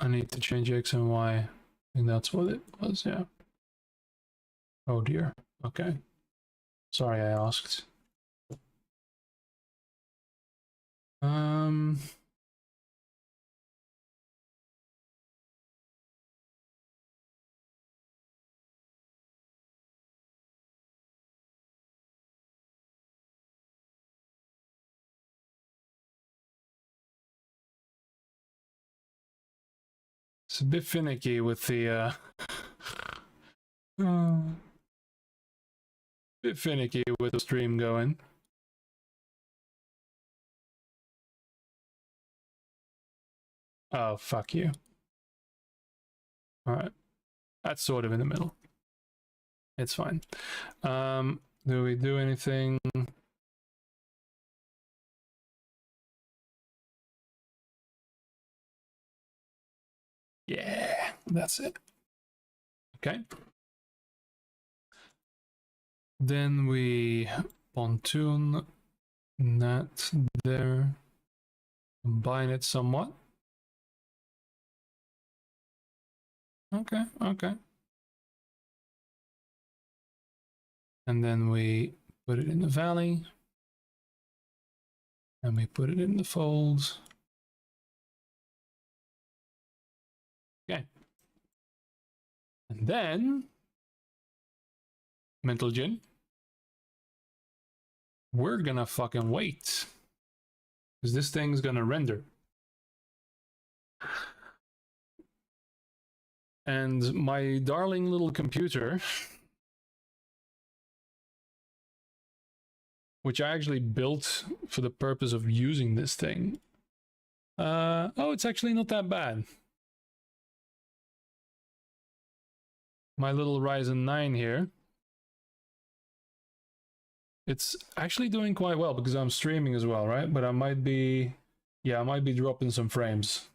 I need to change X and Y. I think that's what it was, yeah. Oh dear. Okay. Sorry I asked. It's a bit finicky with the bit finicky with the stream going. Oh, fuck you. Alright. That's sort of in the middle. It's fine. Do we do anything? Yeah, that's it. Okay. Then we pontoon that there, combine it somewhat. Okay, okay. And then we put it in the valley. And we put it in the folds. Okay. And then, Mental Gin, we're gonna fucking wait. Because this thing's gonna render. And my darling little computer, which I actually built for the purpose of using this thing. Oh, it's actually not that bad. My little Ryzen 9 here. It's actually doing quite well because I'm streaming as well, right? But I might be, yeah, I might be dropping some frames.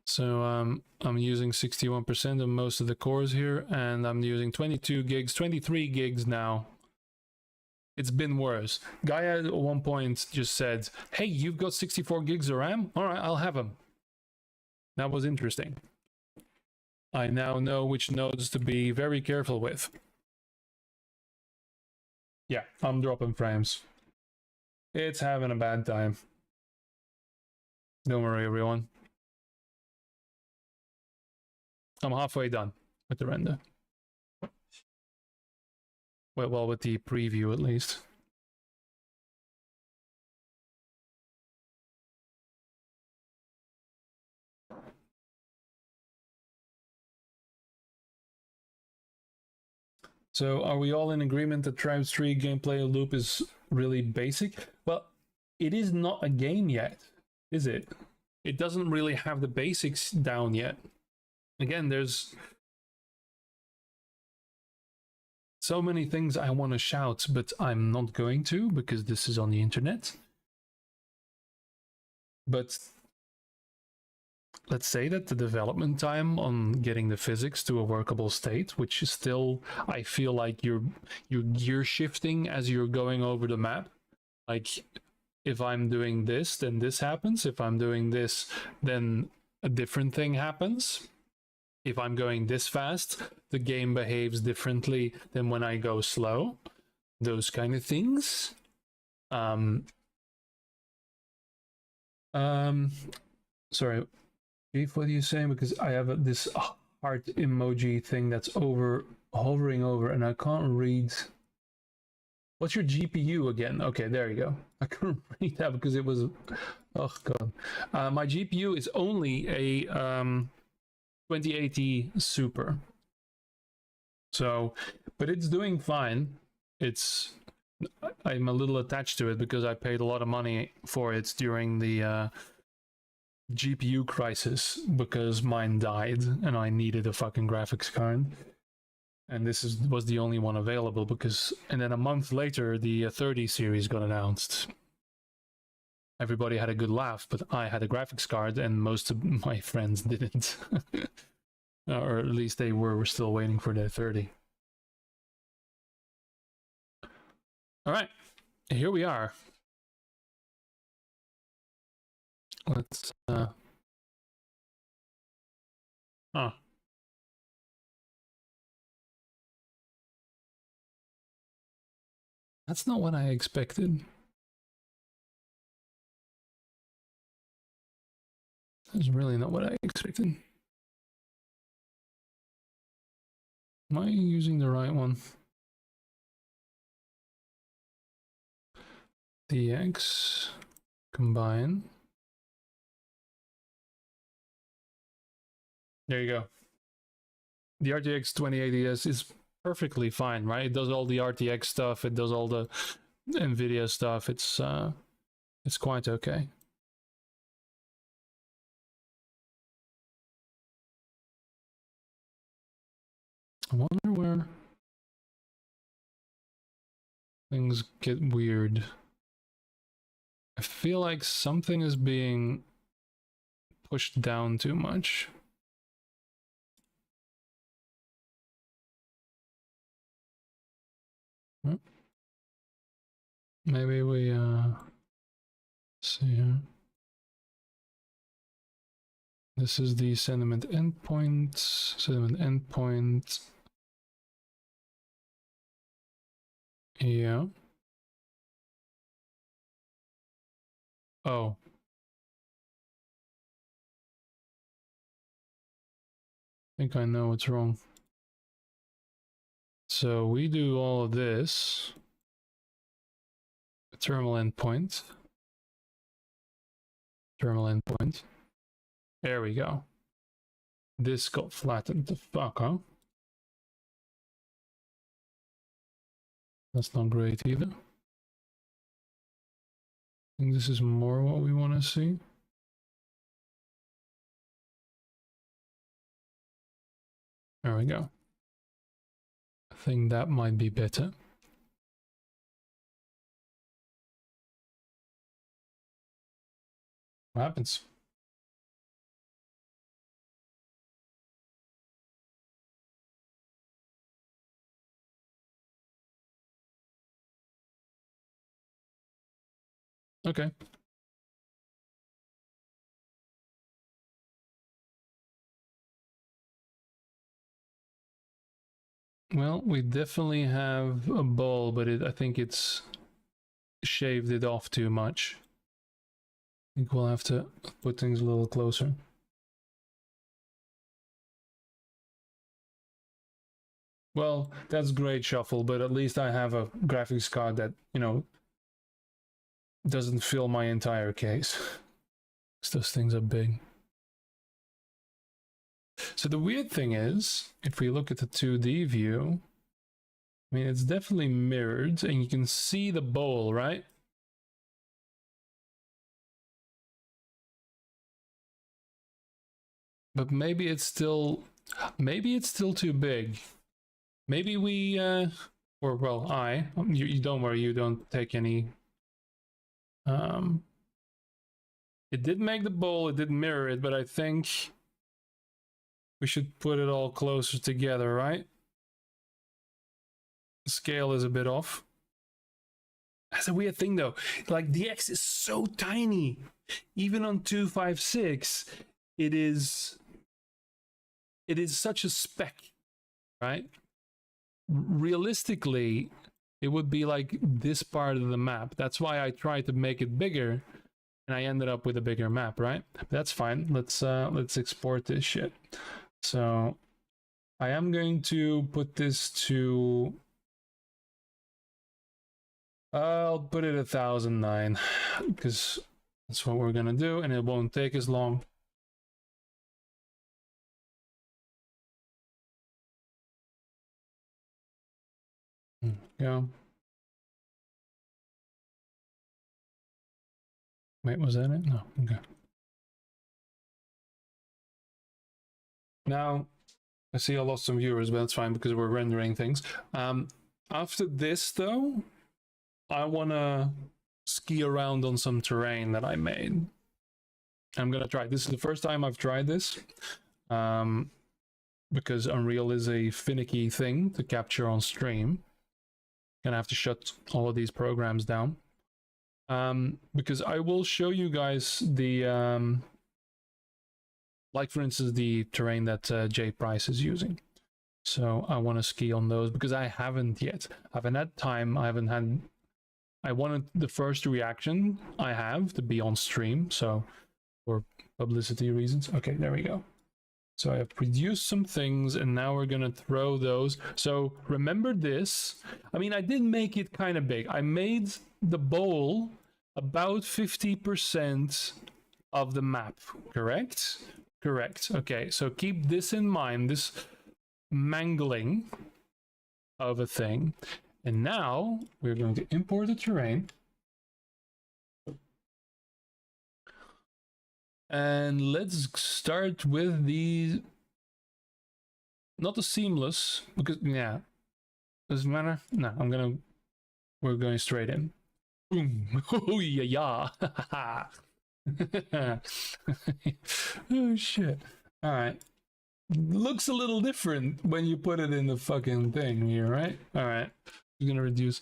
So I'm using 61% of most of the cores here, and I'm using 22 gigs, 23 gigs now. It's been worse. Guy at one point just said, hey, you've got 64 gigs of RAM? All right, I'll have them. That was interesting. I now know which nodes to be very careful with. Yeah, I'm dropping frames. It's having a bad time. Don't worry, everyone. I'm halfway done with the render. Well, with the preview at least. So are we all in agreement that Tribes 3 gameplay loop is really basic? Well, it is not a game yet, is it? It doesn't really have the basics down yet. Again, there's so many things I want to shout, but I'm not going to because this is on the internet. But let's say that the development time on getting the physics to a workable state, which is still, I feel like you're gear shifting as you're going over the map. Like, if I'm doing this, then this happens. If I'm doing this, then a different thing happens. If I'm going this fast, the game behaves differently than when I go slow. Those kind of things. Sorry, Chief, what are you saying? Because I have this heart emoji thing that's hovering over, and I can't read. What's your GPU again? Okay, there you go. I couldn't read that because it was, oh god. My GPU is only a 2080 Super. So, but it's doing fine. I'm a little attached to it because I paid a lot of money for it during the GPU crisis because mine died and I needed a fucking graphics card. And this was the only one available because, and then a month later, the 30 series got announced. Everybody had a good laugh, but I had a graphics card and most of my friends didn't. Or at least they were still waiting for their 30. All right, here we are. Let's, oh. That's not what I expected. That's really not what I expected. Am I using the right one? DX, combine. There you go. The RTX 2080S is perfectly fine, right? It does all the RTX stuff. It does all the NVIDIA stuff. It's quite okay. I wonder where things get weird. I feel like something is being pushed down too much. Maybe we see here. This is the sentiment endpoint. Sentiment endpoint. Yeah. Oh. I think I know what's wrong. So we do all of this. Terminal endpoint. Terminal endpoint. There we go. This got flattened the fuck, huh? That's not great either. I think this is more what we want to see. There we go. I think that might be better. What happens? Okay. Well, we definitely have a ball, but I think it's shaved it off too much. I think we'll have to put things a little closer. Well, that's great, Shuffle, but at least I have a graphics card that, you know, doesn't fill my entire case. Those things are big. So the weird thing is, if we look at the 2D view, I mean, it's definitely mirrored, and you can see the bowl, right? But maybe it's still too big. Maybe we or well, you don't worry, you don't take any. It did make the bowl, it did mirror it, but I think we should put it all closer together, right? The scale is a bit off. That's a weird thing though. Like the X is so tiny. Even on 256, it is such a speck, right? Realistically, it would be like this part of the map. That's why I tried to make it bigger, and I ended up with a bigger map, right? But that's fine. Let's export this shit. So I am going to put this to, I'll put it 1009 because that's what we're gonna do, and it won't take as long. Go. Wait, was that it? No. Okay. Now, I see I lost some viewers, but that's fine because we're rendering things. After this, though, I want to ski around on some terrain that I made. I'm going to try. This is the first time I've tried this, because Unreal is a finicky thing to capture on stream. Gonna have to shut all of these programs down. Because I will show you guys the, like for instance, the terrain that Jay Price is using. So I want to ski on those because I haven't yet. I haven't had time. I wanted the first reaction I have to be on stream, so for publicity reasons. Okay, there we go. So I have produced some things, and now we're gonna throw those. So remember this. I mean, I did make it kind of big. I made the bowl about 50% of the map, correct? Correct. Okay, so keep this in mind, this mangling of a thing. And now we're going to import the terrain. And let's start with the, not the seamless, because yeah, doesn't matter. No, we're going straight in. Boom. Oh yeah, yeah. Oh shit. All right. Looks a little different when you put it in the fucking thing here, right? All right. We're gonna reduce.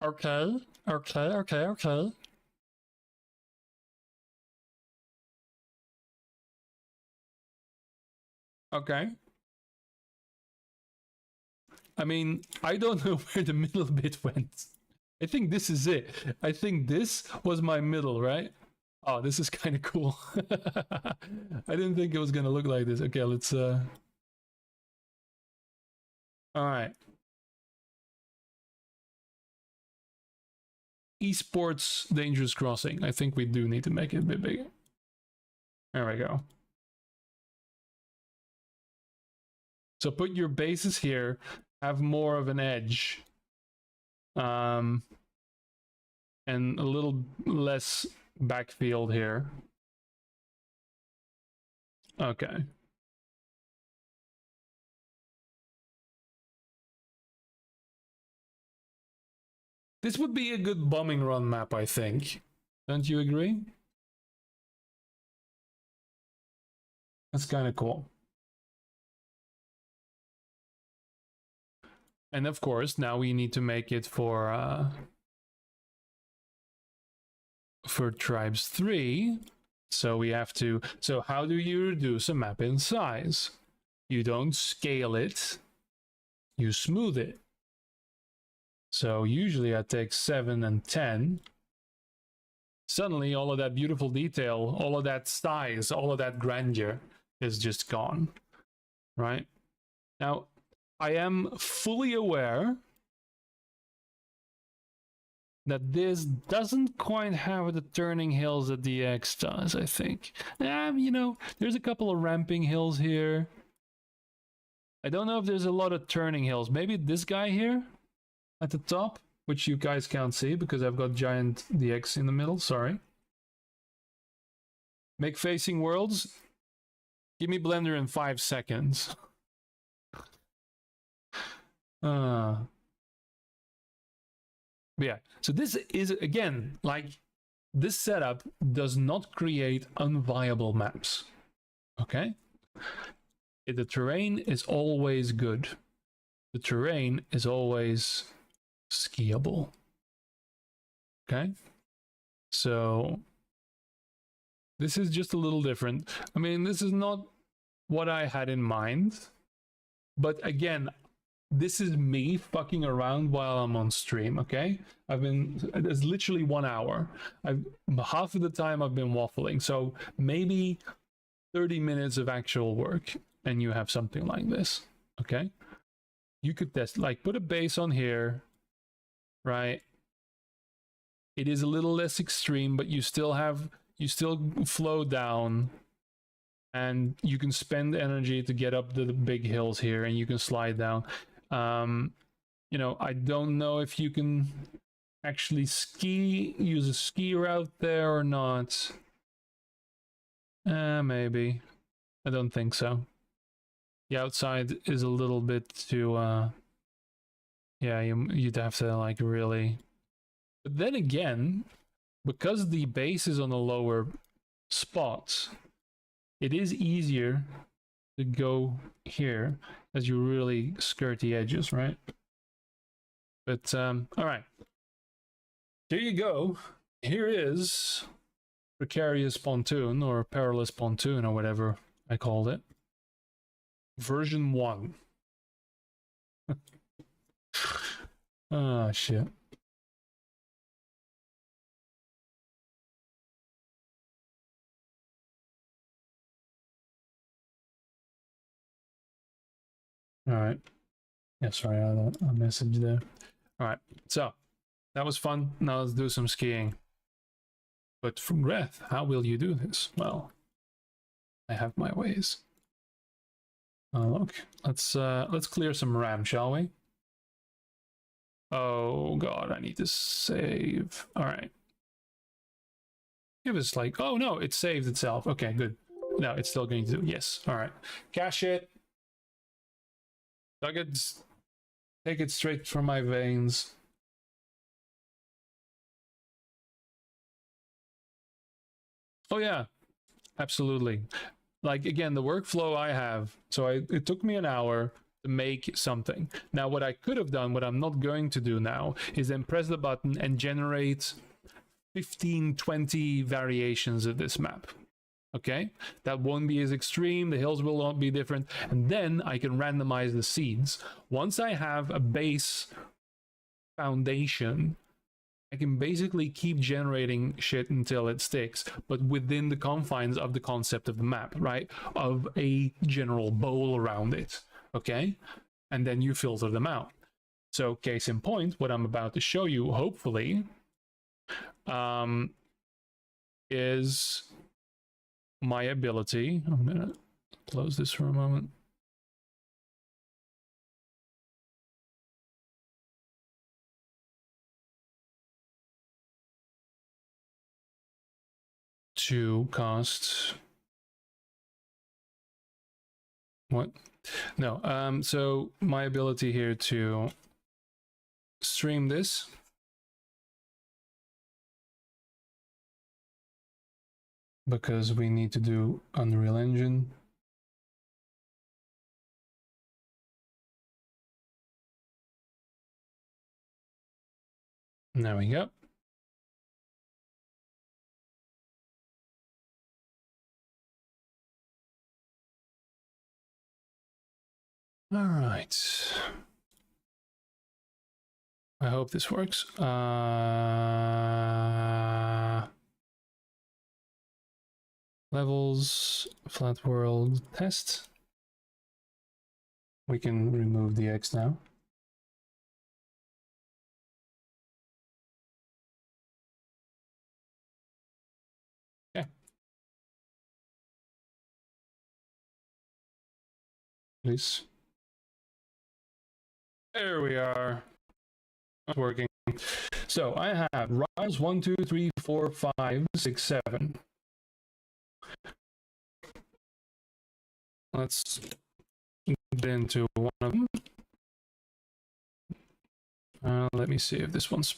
Okay. Okay. I mean, I don't know where the middle bit went. I think this is it. I think this was my middle, right? Oh, this is kind of cool. I didn't think it was gonna look like this. Okay, let's all right. Esports Dangerous Crossing. I think we do need to make it a bit bigger. There we go. So put your bases here, have more of an edge. And a little less backfield here. Okay. This would be a good bombing run map, I think. Don't you agree? That's kind of cool. And of course, now we need to make it for Tribes 3. So we have to, so how do you reduce a map in size? You don't scale it, you smooth it. So usually I take 7 and 10. Suddenly all of that beautiful detail, all of that size, all of that grandeur is just gone, right? Now, I am fully aware that this doesn't quite have the turning hills that the X does, I think. You know, there's a couple of ramping hills here. I don't know if there's a lot of turning hills. Maybe this guy here? at the top, which you guys can't see because I've got giant DX in the middle, sorry. Make facing worlds. Give me Blender in 5 seconds. Yeah, so this is, again, like, this setup does not create unviable maps, okay? The terrain is always good. The terrain is always skiable, okay? So this is just a little different. I mean, this is not what I had in mind, but again, this is me fucking around while I'm on stream, okay? It's literally 1 hour. Half of the time I've been waffling, so maybe 30 minutes of actual work and you have something like this, okay? You could test, like, put a base on here, right? It is a little less extreme, but you still flow down, and you can spend energy to get up the big hills here, and you can slide down. You know, I don't know if you can actually use a ski route there or not. Maybe. I don't think so. The outside is a little bit too, yeah, you'd have to, like, really... But then again, because the base is on a lower spot, it is easier to go here as you really skirt the edges, right? But, all right. There you go. Here is Precarious Pontoon, or Perilous Pontoon, or whatever I called it. Version 1. Ah, shit. All right. Yeah, sorry, I had a message there. All right, so that was fun. Now let's do some skiing. But from Greth, how will you do this? Well, I have my ways. Look, let's clear some RAM, shall we? Oh god, I need to save. All right. It was like, oh no, it saved itself. Okay, good. No, it's still going to do. Yes. All right. Cache it. Nuggets. Take it straight from my veins. Oh yeah, absolutely. Like, again, the workflow I have, so it took me an hour to make something. Now, what I could have done, what I'm not going to do now, is then press the button and generate 15, 20 variations of this map. Okay, that won't be as extreme, the hills will not be different, and then I can randomize the seeds. Once I have a base foundation, I can basically keep generating shit until it sticks, but within the confines of the concept of the map, right? Of a general bowl around it, okay? And then you filter them out. So, case in point, what I'm about to show you, hopefully, is my ability. I'm gonna close this for a moment. To cast what? No. So my ability here to stream this. Because we need to do Unreal Engine. There we go. All right. I hope this works. Levels, flat world, test. We can remove the X now. Okay. Please. There we are. It's working. So I have rounds 1, 2, 3, 4, 5, 6, 7. Let's get into one of them. Let me see if this one's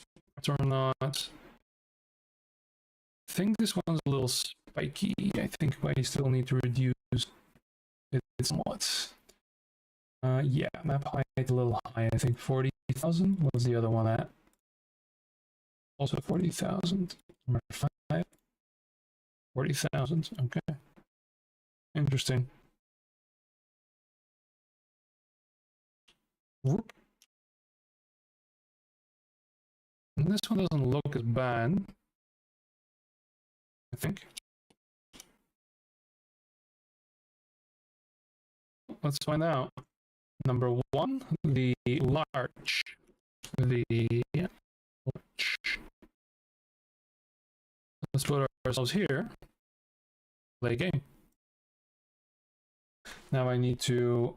or not. I think this one's a little spiky. I think I still need to reduce it somewhat. Yeah, map height a little high. I think 40,000. What's the other one at? Also 40,000. Number 5. 40,000. Okay. Interesting. Whoop. And this one doesn't look as bad, I think. Let's find out. Number 1, the large. The large. Let's put ourselves here. Play game. Now I need to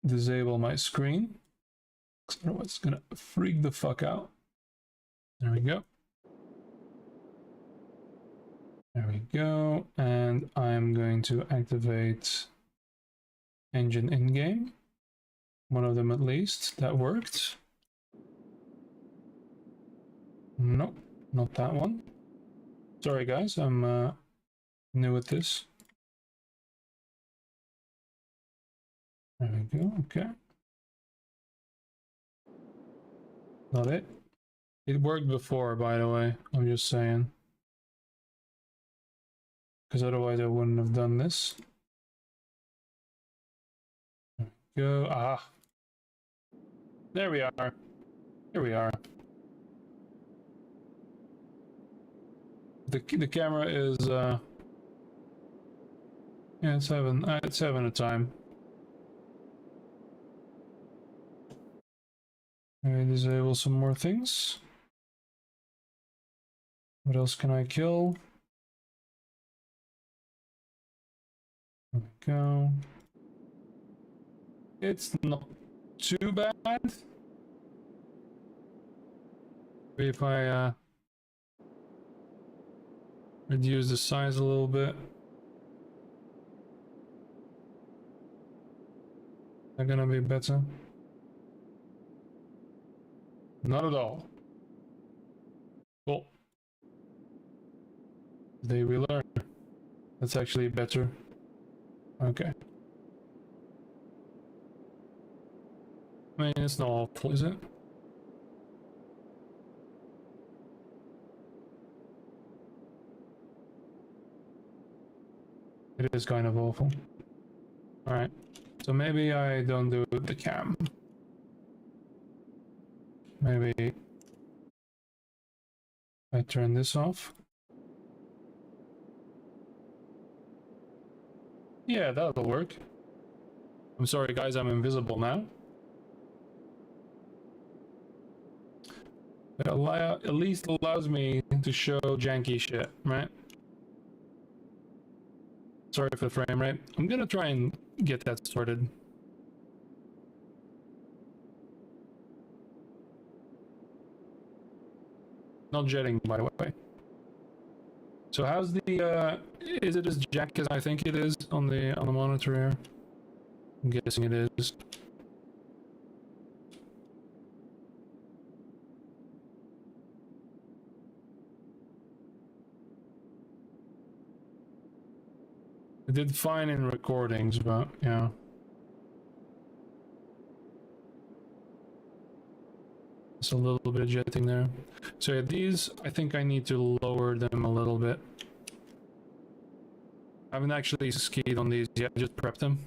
disable my screen. Otherwise it's gonna freak the fuck out. There we go. There we go. And I'm going to activate engine in-game. One of them at least. That worked. Nope, not that one. Sorry guys, I'm new at this. There we go, okay. Not it. It worked before, by the way, I'm just saying. Because otherwise I wouldn't have done this. There we go, ah. There we are. Here we are. The camera is, yeah, it's having a time. Let me disable some more things. What else can I kill? There we go. It's not too bad. Maybe if I reduce the size a little bit. They're gonna be better. Not at all. Cool. They will learn. That's actually better. Okay. I mean, it's not awful, is it? It is kind of awful. Alright. So maybe I don't do the cam. Maybe I turn this off. Yeah, that'll work. I'm sorry guys, I'm invisible now. It at least allows me to show janky shit, right? Sorry for the frame rate. I'm gonna try and get that sorted. Not jetting, by the way. So how's the is it as jack as I think it is on the monitor here? I'm guessing it is. It did fine in recordings, but yeah. It's a little bit of jetting there. So yeah, these, I think I need to lower them a little bit. I haven't actually skied on these yet, I just prepped them.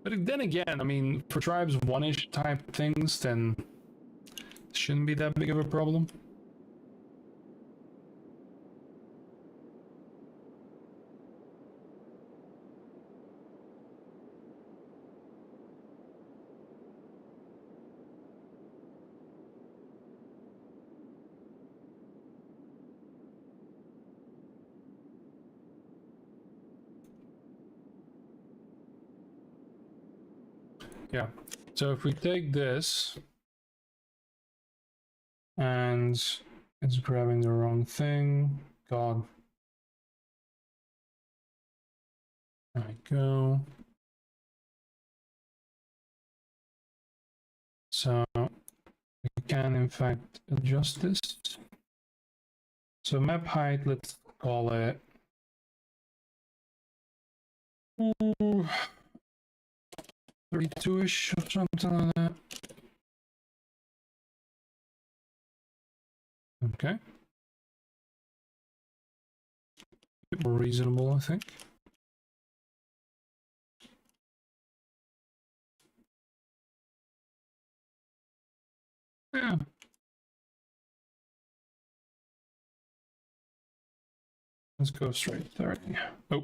But then again, I mean, for tribes 1-ish type things, then it shouldn't be that big of a problem. Yeah, so if we take this, means it's grabbing the wrong thing. God. There we go. So we can in fact adjust this. So map height, let's call it 32-ish or something like that. Okay. A bit more reasonable, I think. Yeah. Let's go straight 30. Oh.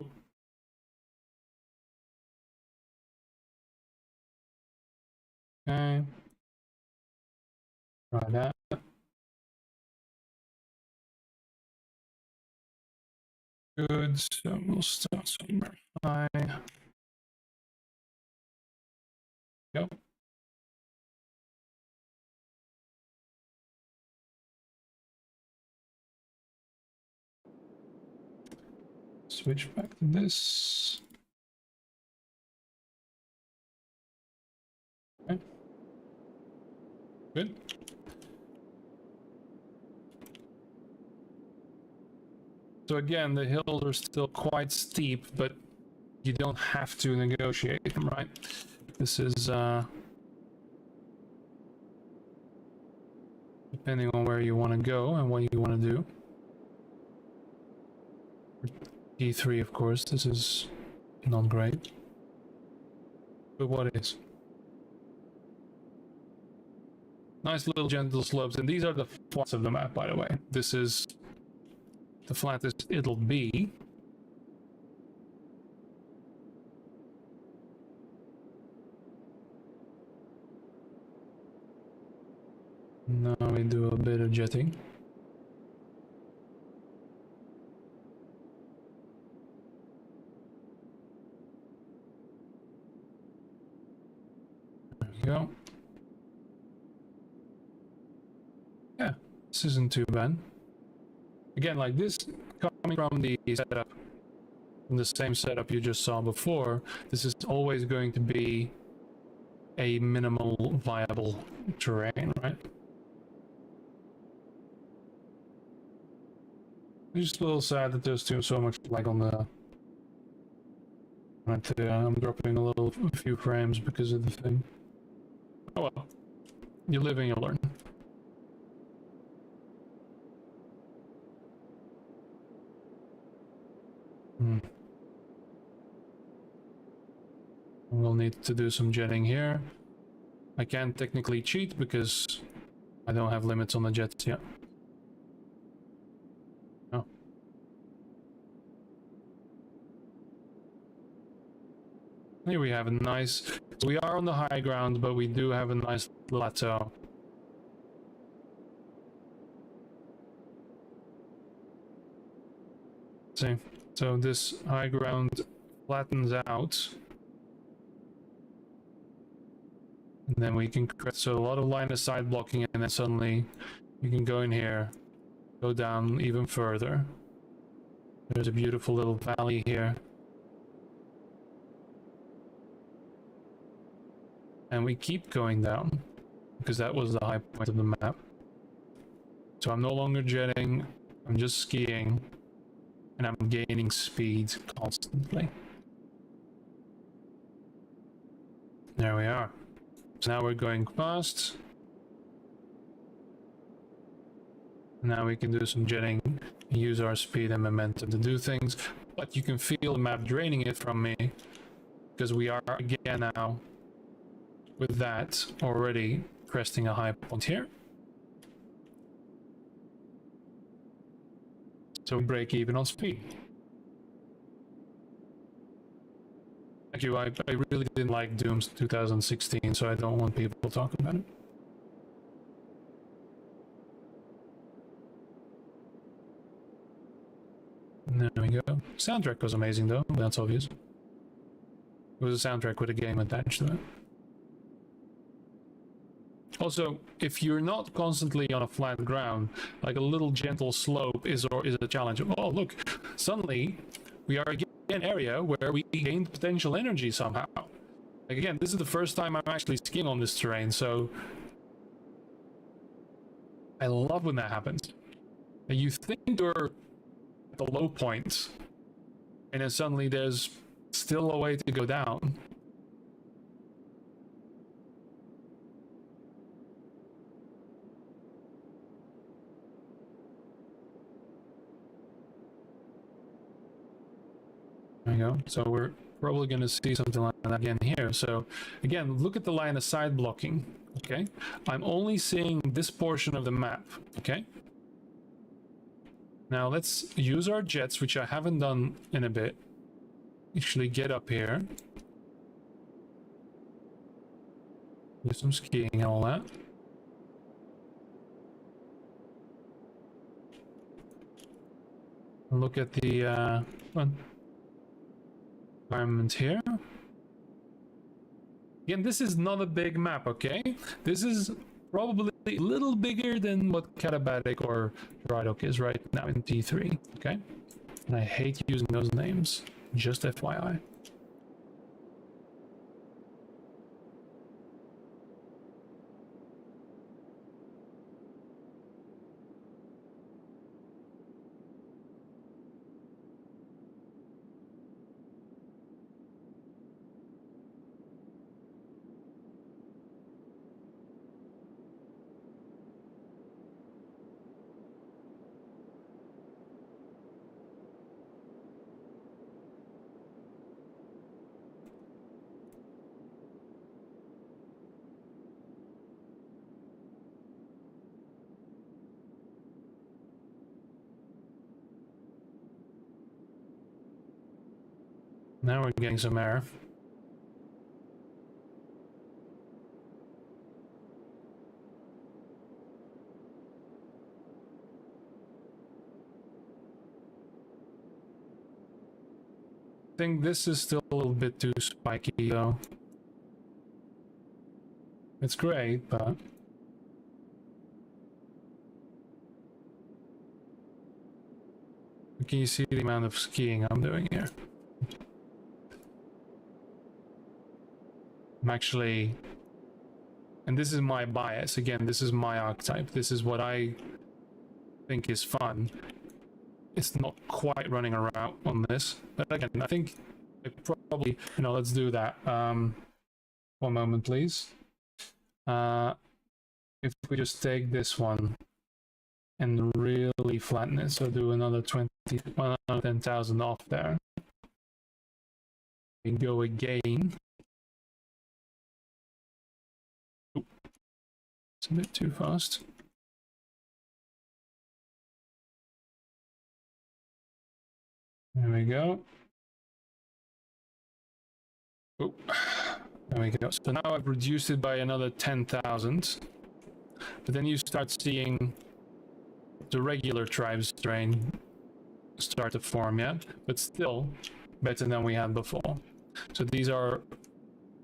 Okay. Try that. Good. So we'll start somewhere high. Go. Switch back to this. Okay. Good. So again, the hills are still quite steep, but you don't have to negotiate them, right? This is depending on where you want to go and what you want to do. D3, of course, this is not great. But what is? Nice little gentle slopes, and these are the flats of the map, by the way. This is the flattest it'll be. Now we do a bit of jetting. There we go. Yeah, this isn't too bad. Again, like this, coming from the setup, from the same setup you just saw before, this is always going to be a minimal viable terrain, right? It's just a little sad that there's so much lag on the... I'm dropping a few frames because of the thing. Oh well, you live and you learn. We'll need to do some jetting here. I can't technically cheat because I don't have limits on the jets yet. Oh. Here we have a nice... So we are on the high ground, but we do have a nice plateau. See, so this high ground flattens out. And then we can create so a lot of line of sight blocking, and then suddenly you can go in here, go down even further. There's a beautiful little valley here. And we keep going down, because that was the high point of the map. So I'm no longer jetting, I'm just skiing, and I'm gaining speed constantly. There we are. So now we're going fast. Now we can do some jetting, use our speed and momentum to do things, but you can feel the map draining it from me, because we are again now with that already cresting a high point here. So we break even on speed. Thank you, I really didn't like Doom's 2016, so I don't want people talking about it. There we go. Soundtrack was amazing though, that's obvious. It was a soundtrack with a game attached to it. Also, if you're not constantly on a flat ground, like a little gentle slope is a challenge. Oh, look, suddenly we are again in an area where we gained potential energy somehow. Like again, this is the first time I'm actually skiing on this terrain, so I love when that happens. And you think you're at the low point, and then suddenly there's still a way to go down. There you go. So we're probably going to see something like that again here. So again, look at the line of sight blocking. Okay, I'm only seeing this portion of the map. Okay. Now let's use our jets, which I haven't done in a bit. Actually get up here. Do some skiing and all that. Look at the environment here. Again, this is not a big map, okay? This is probably a little bigger than what Katabatic or Rydok is right now in T3, okay? And I hate using those names, just FYI. Now we're getting some air. I think this is still a little bit too spiky though. It's great, but can you see the amount of skiing I'm doing here? I'm actually, and this is my bias, again, this is my archetype, this is what I think is fun. It's not quite running around on this, but again, I think I probably, you know, let's do that. 1 moment, please. If we just take this one and really flatten it, so do another 10,000 off there. And go again. It's a bit too fast. There we go. Oh, there we go. So now I've reduced it by another 10,000. But then you start seeing the regular tribes terrain start to form, yeah? But still better than we had before. So these are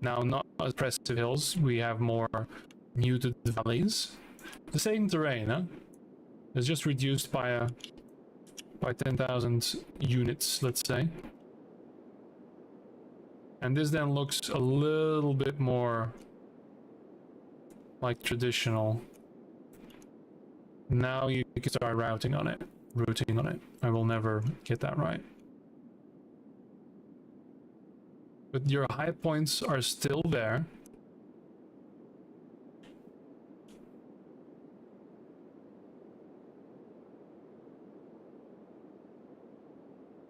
now not as impressive hills. We have more muted valleys. The same terrain, huh? It's just reduced by 10,000 units, let's say. And this then looks a little bit more like traditional. Now you can start routing on it. I will never get that right. But your high points are still there.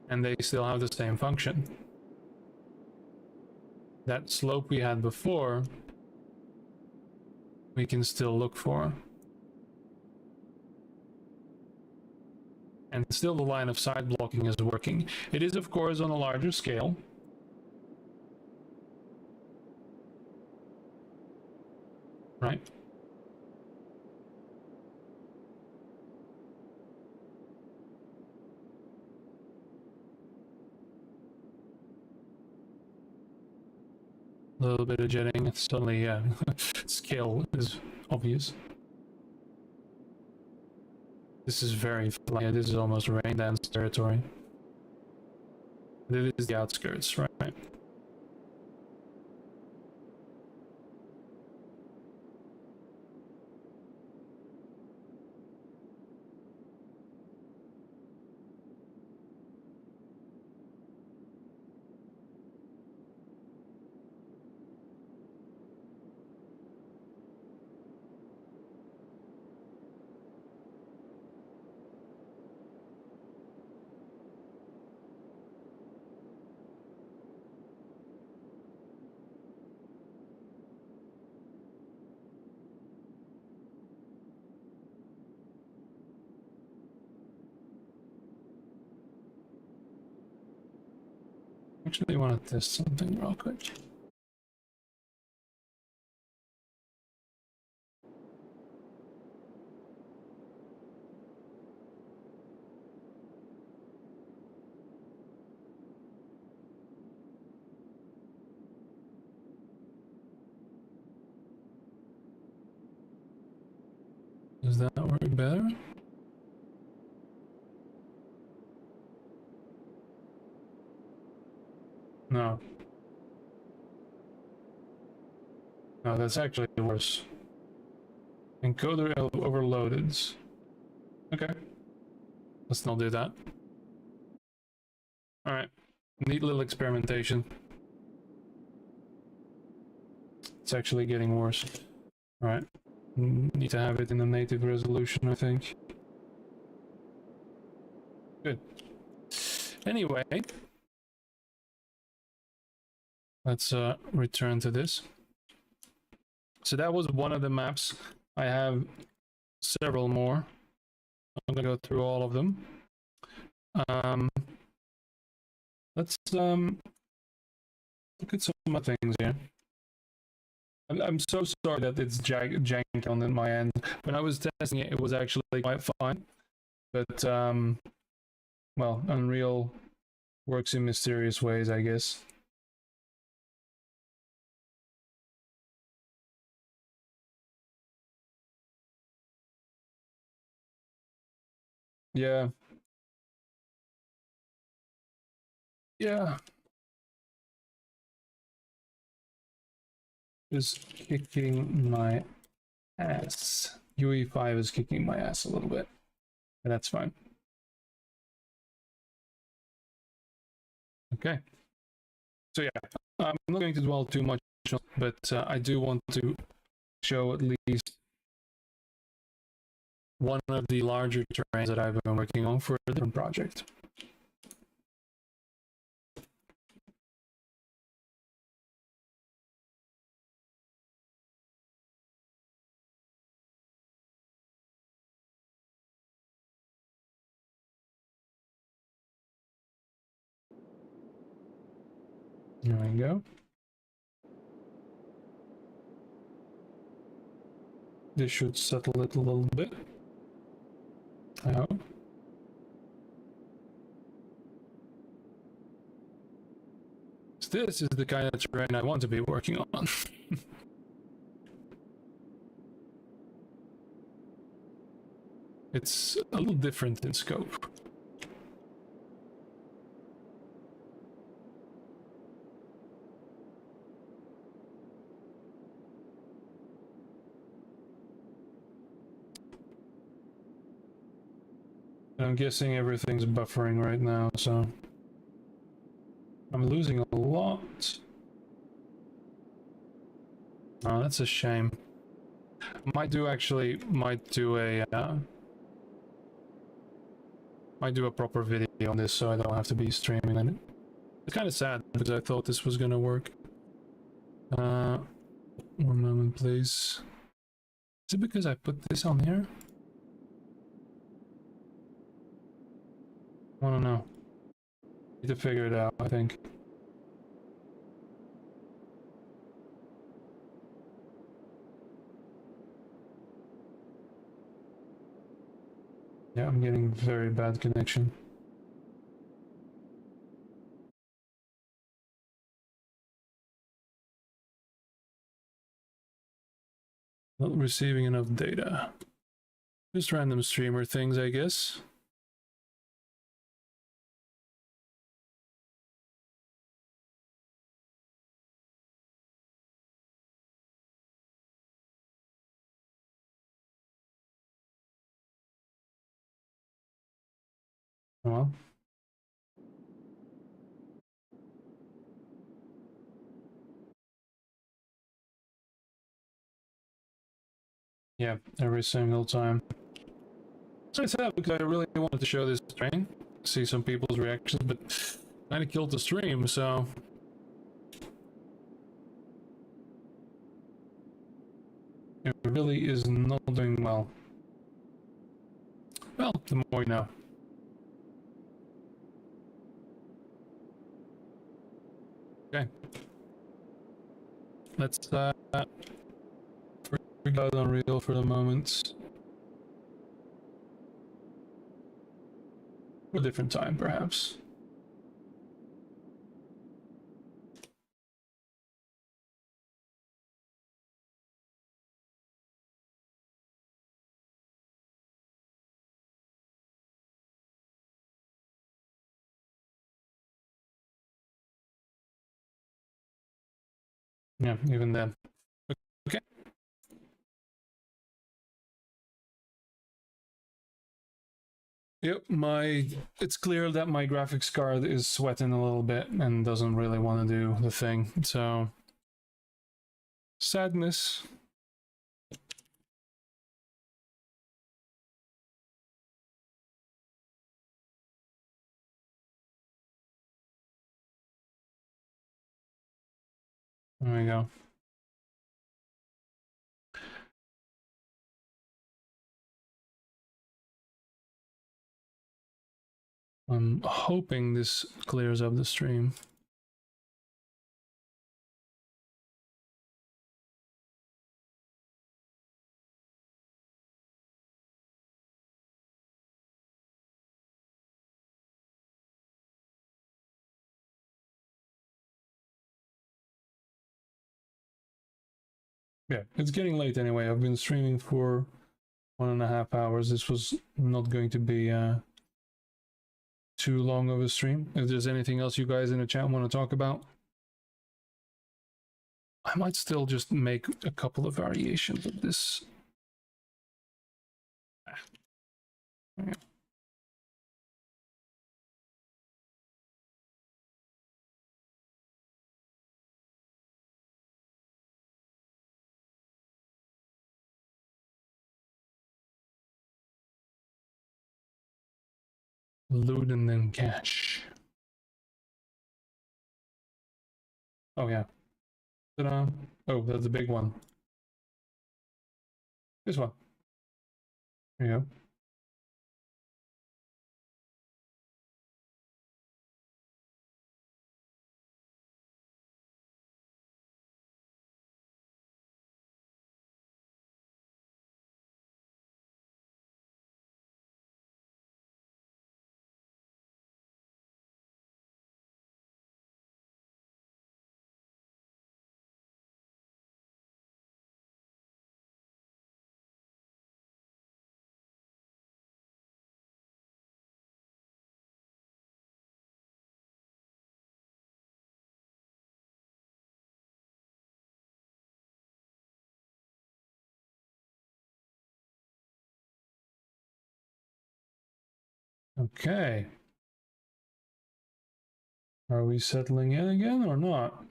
And they still have the same function. That slope we had before, we can still look for. And still the line of sight blocking is working. It is, of course, on a larger scale. Right? A little bit of jetting, suddenly scale is obvious. This is very flat. Yeah, this is almost rain dance territory. This is the outskirts, right? Actually, want to test something real quick. Does that work better? No. No, that's actually worse. Encoder overloaded. Okay. Let's not do that. Alright. Neat little experimentation. It's actually getting worse. Alright. Need to have it in the native resolution, I think. Good. Anyway. Let's return to this. So that was one of the maps. I have several more. I'm gonna go through all of them. Let's look at some other things here. I'm so sorry that it's jank on my end. When I was testing it, it was actually quite fine. But well, Unreal works in mysterious ways, I guess. Yeah. Yeah. Just kicking my ass. UE5 is kicking my ass a little bit. But that's fine. Okay. So yeah, I'm not going to dwell too much on it, but I do want to show at least one of the larger terrains that I've been working on for a different project. There we go. This should settle it a little bit. I hope. This is the kind of terrain I want to be working on. It's a little different in scope. I'm guessing everything's buffering right now, so I'm losing a lot. Oh, that's a shame. Might do a proper video on this, so I don't have to be streaming on it. It's kind of sad because I thought this was gonna work. One moment, please. Is it because I put this on here? I don't know. Need to figure it out, I think. Yeah, I'm getting very bad connection. Not receiving enough data. Just random streamer things, I guess. Well. Yeah, every single time. So it's sad because I really wanted to show this train, see some people's reactions, but kind of killed the stream, so... It really is not doing well. Well, the more you know. Okay. Let's forget Unreal for the moment. A different time, perhaps. Yeah, even then. Okay. Yep, it's clear that my graphics card is sweating a little bit and doesn't really want to do the thing, so... Sadness. There we go. I'm hoping this clears up the stream. Yeah, it's getting late anyway. I've been streaming for 1.5 hours. This was not going to be too long of a stream. If there's anything else you guys in the chat want to talk about, I might still just make a couple of variations of this. Yeah. Loot and then cache. Oh yeah. Ta-da. Oh, that's a big one. This one. There you go. Okay. Are we settling in again or not?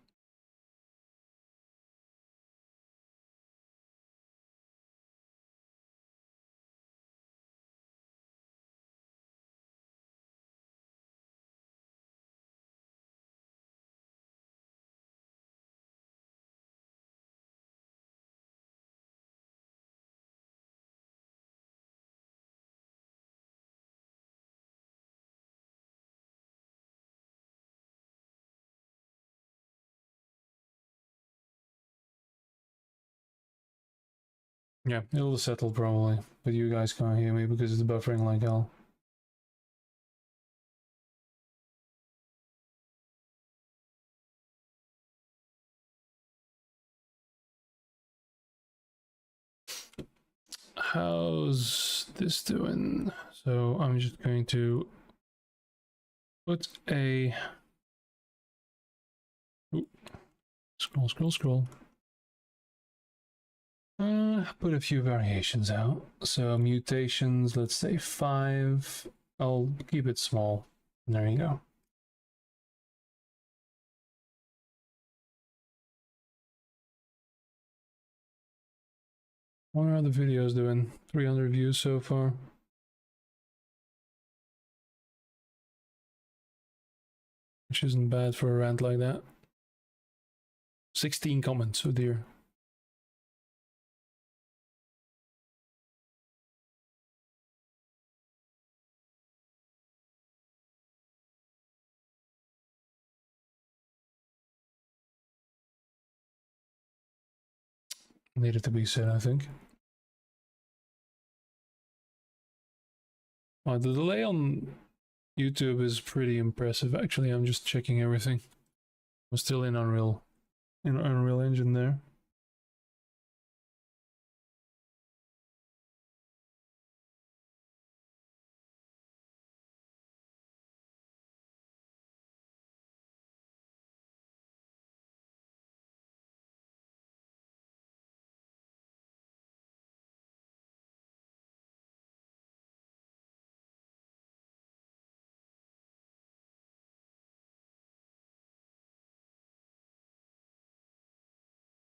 Yeah, it'll settle probably, but you guys can't hear me because it's buffering like hell. how's this doing? So I'm just going to put a scroll. Put a few variations out. So mutations, let's say 5. I'll keep it small. There you go. What are the videos doing? 300 views so far. Which isn't bad for a rant like that. 16 comments, oh dear. Needed to be said, I think. The delay on YouTube is pretty impressive, actually. I'm just checking everything. I'm still in Unreal Engine there.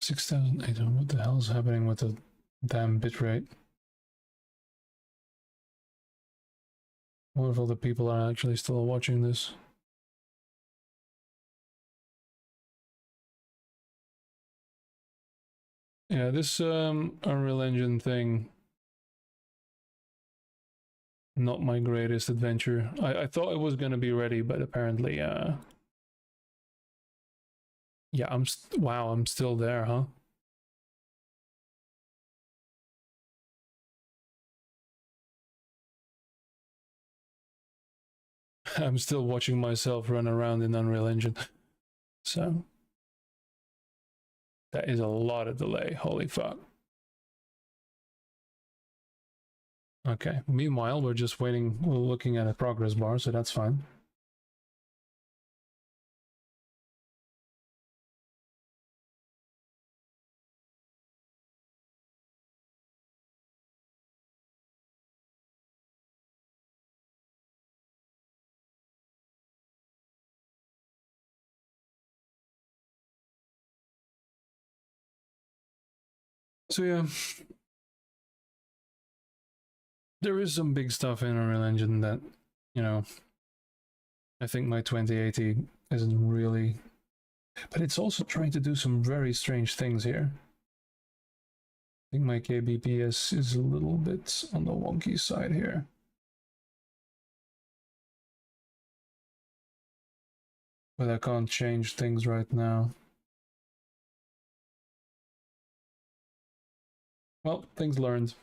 $6,800. What the hell is happening with the damn bitrate? I wonder if all the people are actually still watching this. Yeah, this Unreal Engine thing, not my greatest adventure. I thought it was gonna be ready, but apparently, yeah, wow, I'm still there, huh? I'm still watching myself run around in Unreal Engine. So that is a lot of delay. Holy fuck. Okay. Meanwhile, we're just waiting. We're looking at a progress bar, so that's fine. So yeah, there is some big stuff in Unreal Engine that, you know, I think my 2080 isn't really, but it's also trying to do some very strange things here. I think my kbps is a little bit on the wonky side here. But I can't change things right now. Well, things learned.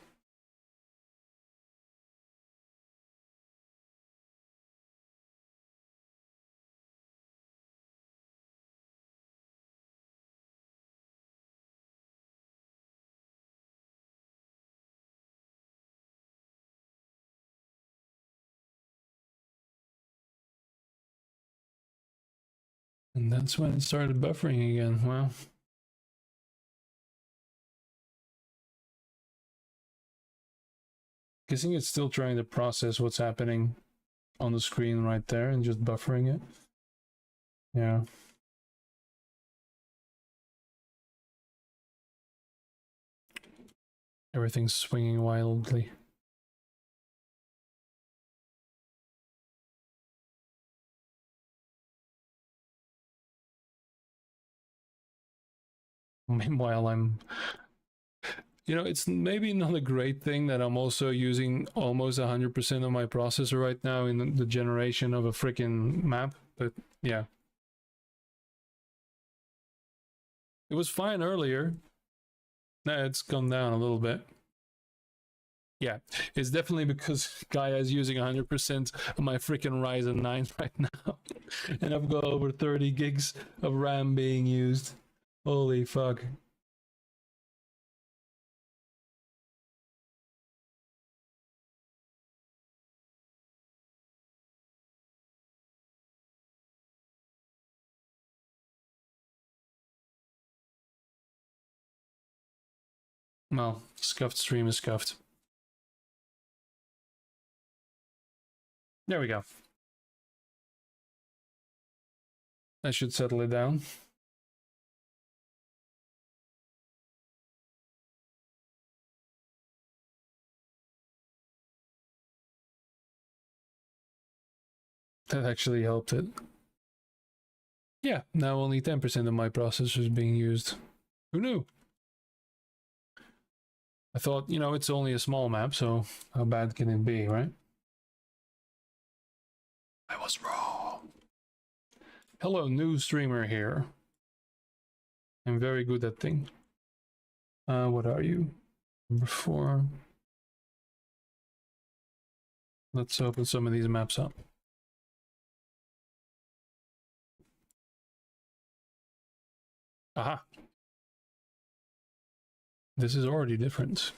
And that's when it started buffering again. Well, guessing it's still trying to process what's happening on the screen right there and just buffering it. Yeah. Everything's swinging wildly. Meanwhile, it's maybe not a great thing that I'm also using almost 100% of my processor right now in the generation of a freaking map, but yeah. It was fine earlier. Now it's come down a little bit. Yeah, it's definitely because Gaia is using 100% of my freaking Ryzen 9 right now. And I've got over 30 gigs of RAM being used. Holy fuck. Well, scuffed stream is scuffed. There we go. I should settle it down. That actually helped it. Yeah, now only 10% of my processor is being used. Who knew? I thought, you know, it's only a small map, so how bad can it be, right? I was wrong. Hello, new streamer here. I'm very good at things. What are you? Number 4. Let's open some of these maps up. Aha. This is already different.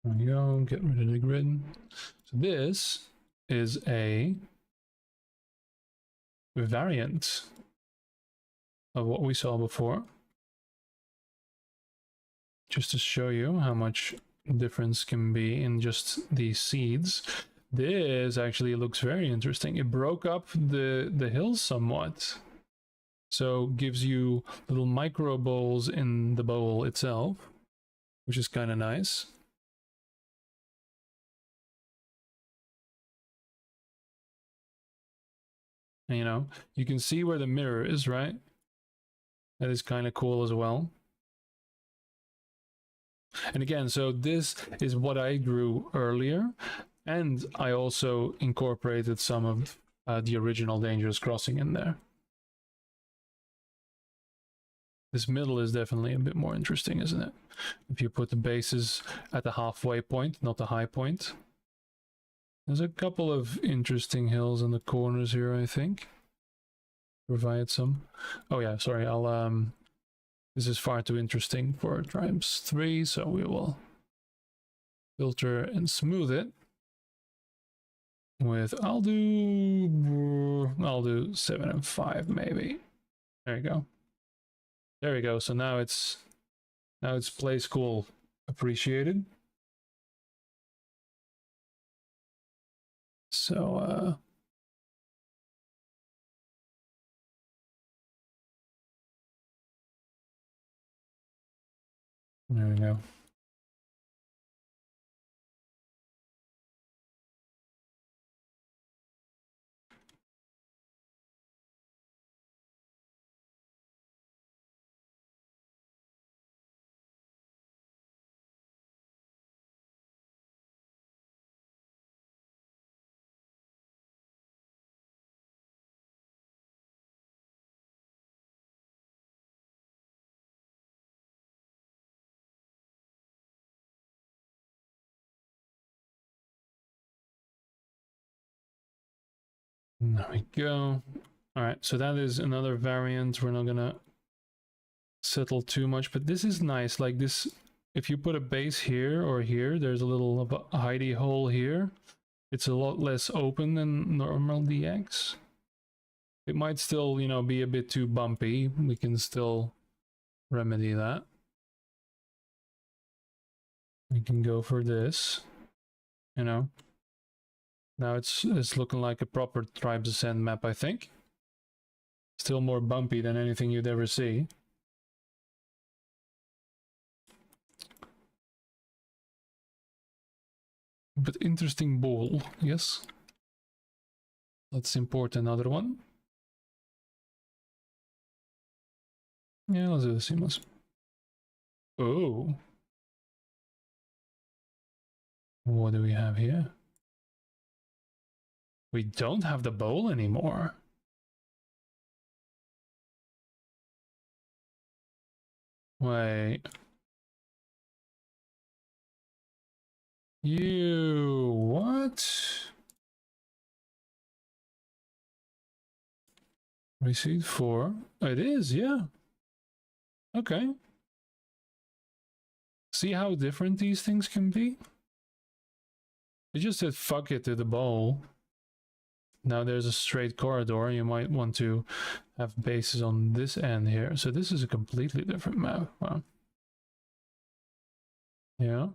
There we go, get rid of the grid. So this is a variant of what we saw before. Just to show you how much difference can be in just these seeds. This actually looks very interesting. It broke up the hills somewhat. So gives you little micro bowls in the bowl itself, which is kind of nice. And, you know, you can see where the mirror is, right? That is kind of cool as well. And again, so this is what I grew earlier, and I also incorporated some of the original Dangerous Crossing in there. This middle is definitely a bit more interesting, isn't it? If you put the bases at the halfway point, not the high point. There's a couple of interesting hills in the corners here, I think. Provide some. Oh yeah, sorry, this is far too interesting for Tribes 3, so we will filter and smooth it with, I'll do 7 and 5 maybe. There you go. There we go. So now it's play school appreciated. So there we go. There we go. All right, so that is another variant. We're not gonna settle too much, but this is nice. Like this, if you put a base here or here, there's a little of a hidey hole here. It's a lot less open than normal DX. It might still, you know, be a bit too bumpy. We can still remedy that. We can go for this, you know. Now it's looking like a proper Tribes Ascend map, I think. Still more bumpy than anything you'd ever see. But interesting bowl, yes. Let's import another one. Yeah, let's do the seamless. Oh. What do we have here? We don't have the bowl anymore. Wait. You what? Receipt 4. It is, yeah. Okay. See how different these things can be? It just said fuck it to the bowl. now there's a straight corridor. You might want to have bases on this end here. So this is a completely different map. Wow. Yeah.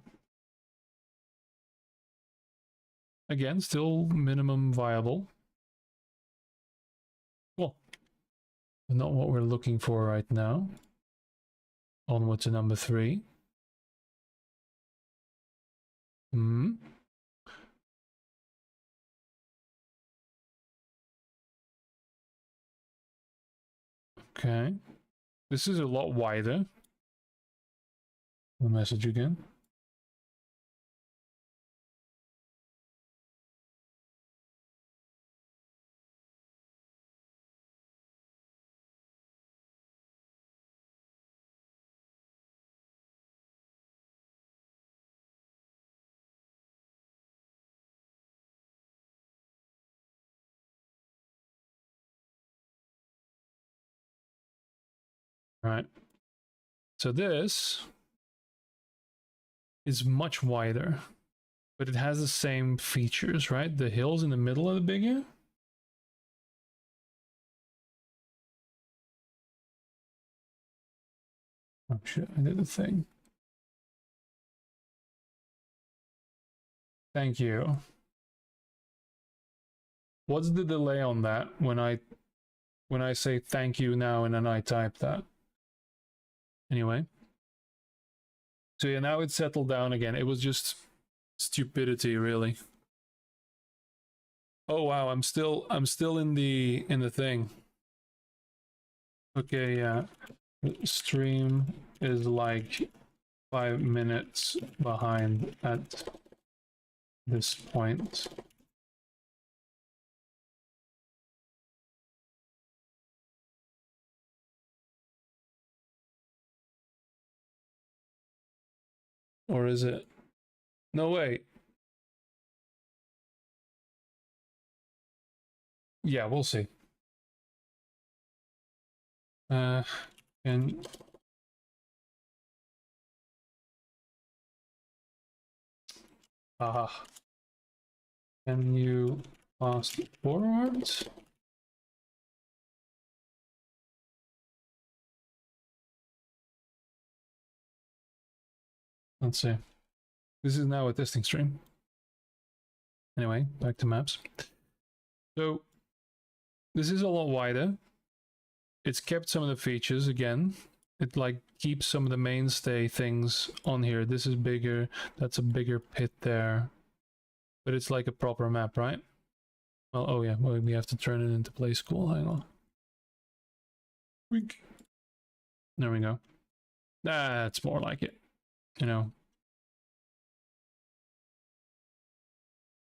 Again, still minimum viable. Well, not what we're looking for right now. Onward to number 3. Hmm. Okay. This is a lot wider. The message again. Right. So this is much wider, but it has the same features, right? The hills in the middle are bigger. Oh shit, I did the thing. Thank you. What's the delay on that when I say thank you now and then I type that? Anyway. So yeah, now it's settled down again. It was just stupidity, really. Oh wow, I'm still in the thing. Okay, yeah. Stream is like 5 minutes behind at this point. Or is it? No, wait. Yeah, we'll see. And can you fast forward? Let's see. This is now a testing stream. Anyway, back to maps. So this is a lot wider. It's kept some of the features again. It like keeps some of the mainstay things on here. This is bigger. That's a bigger pit there. But it's like a proper map, right? Well, oh yeah, well, we have to turn it into play school. Hang on. Weak. There we go. That's more like it. You know.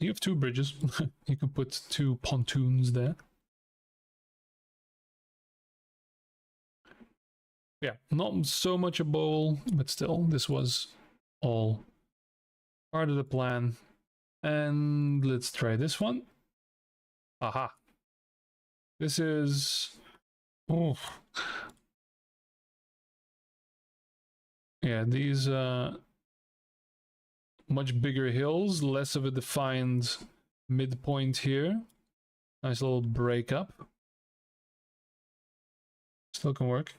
You have 2 bridges. You can put 2 pontoons there. Yeah, not so much a bowl, but still, this was all part of the plan. And let's try this one. Aha. This is... Oh. Yeah, these much bigger hills, less of a defined midpoint here. Nice little break up. Still can work.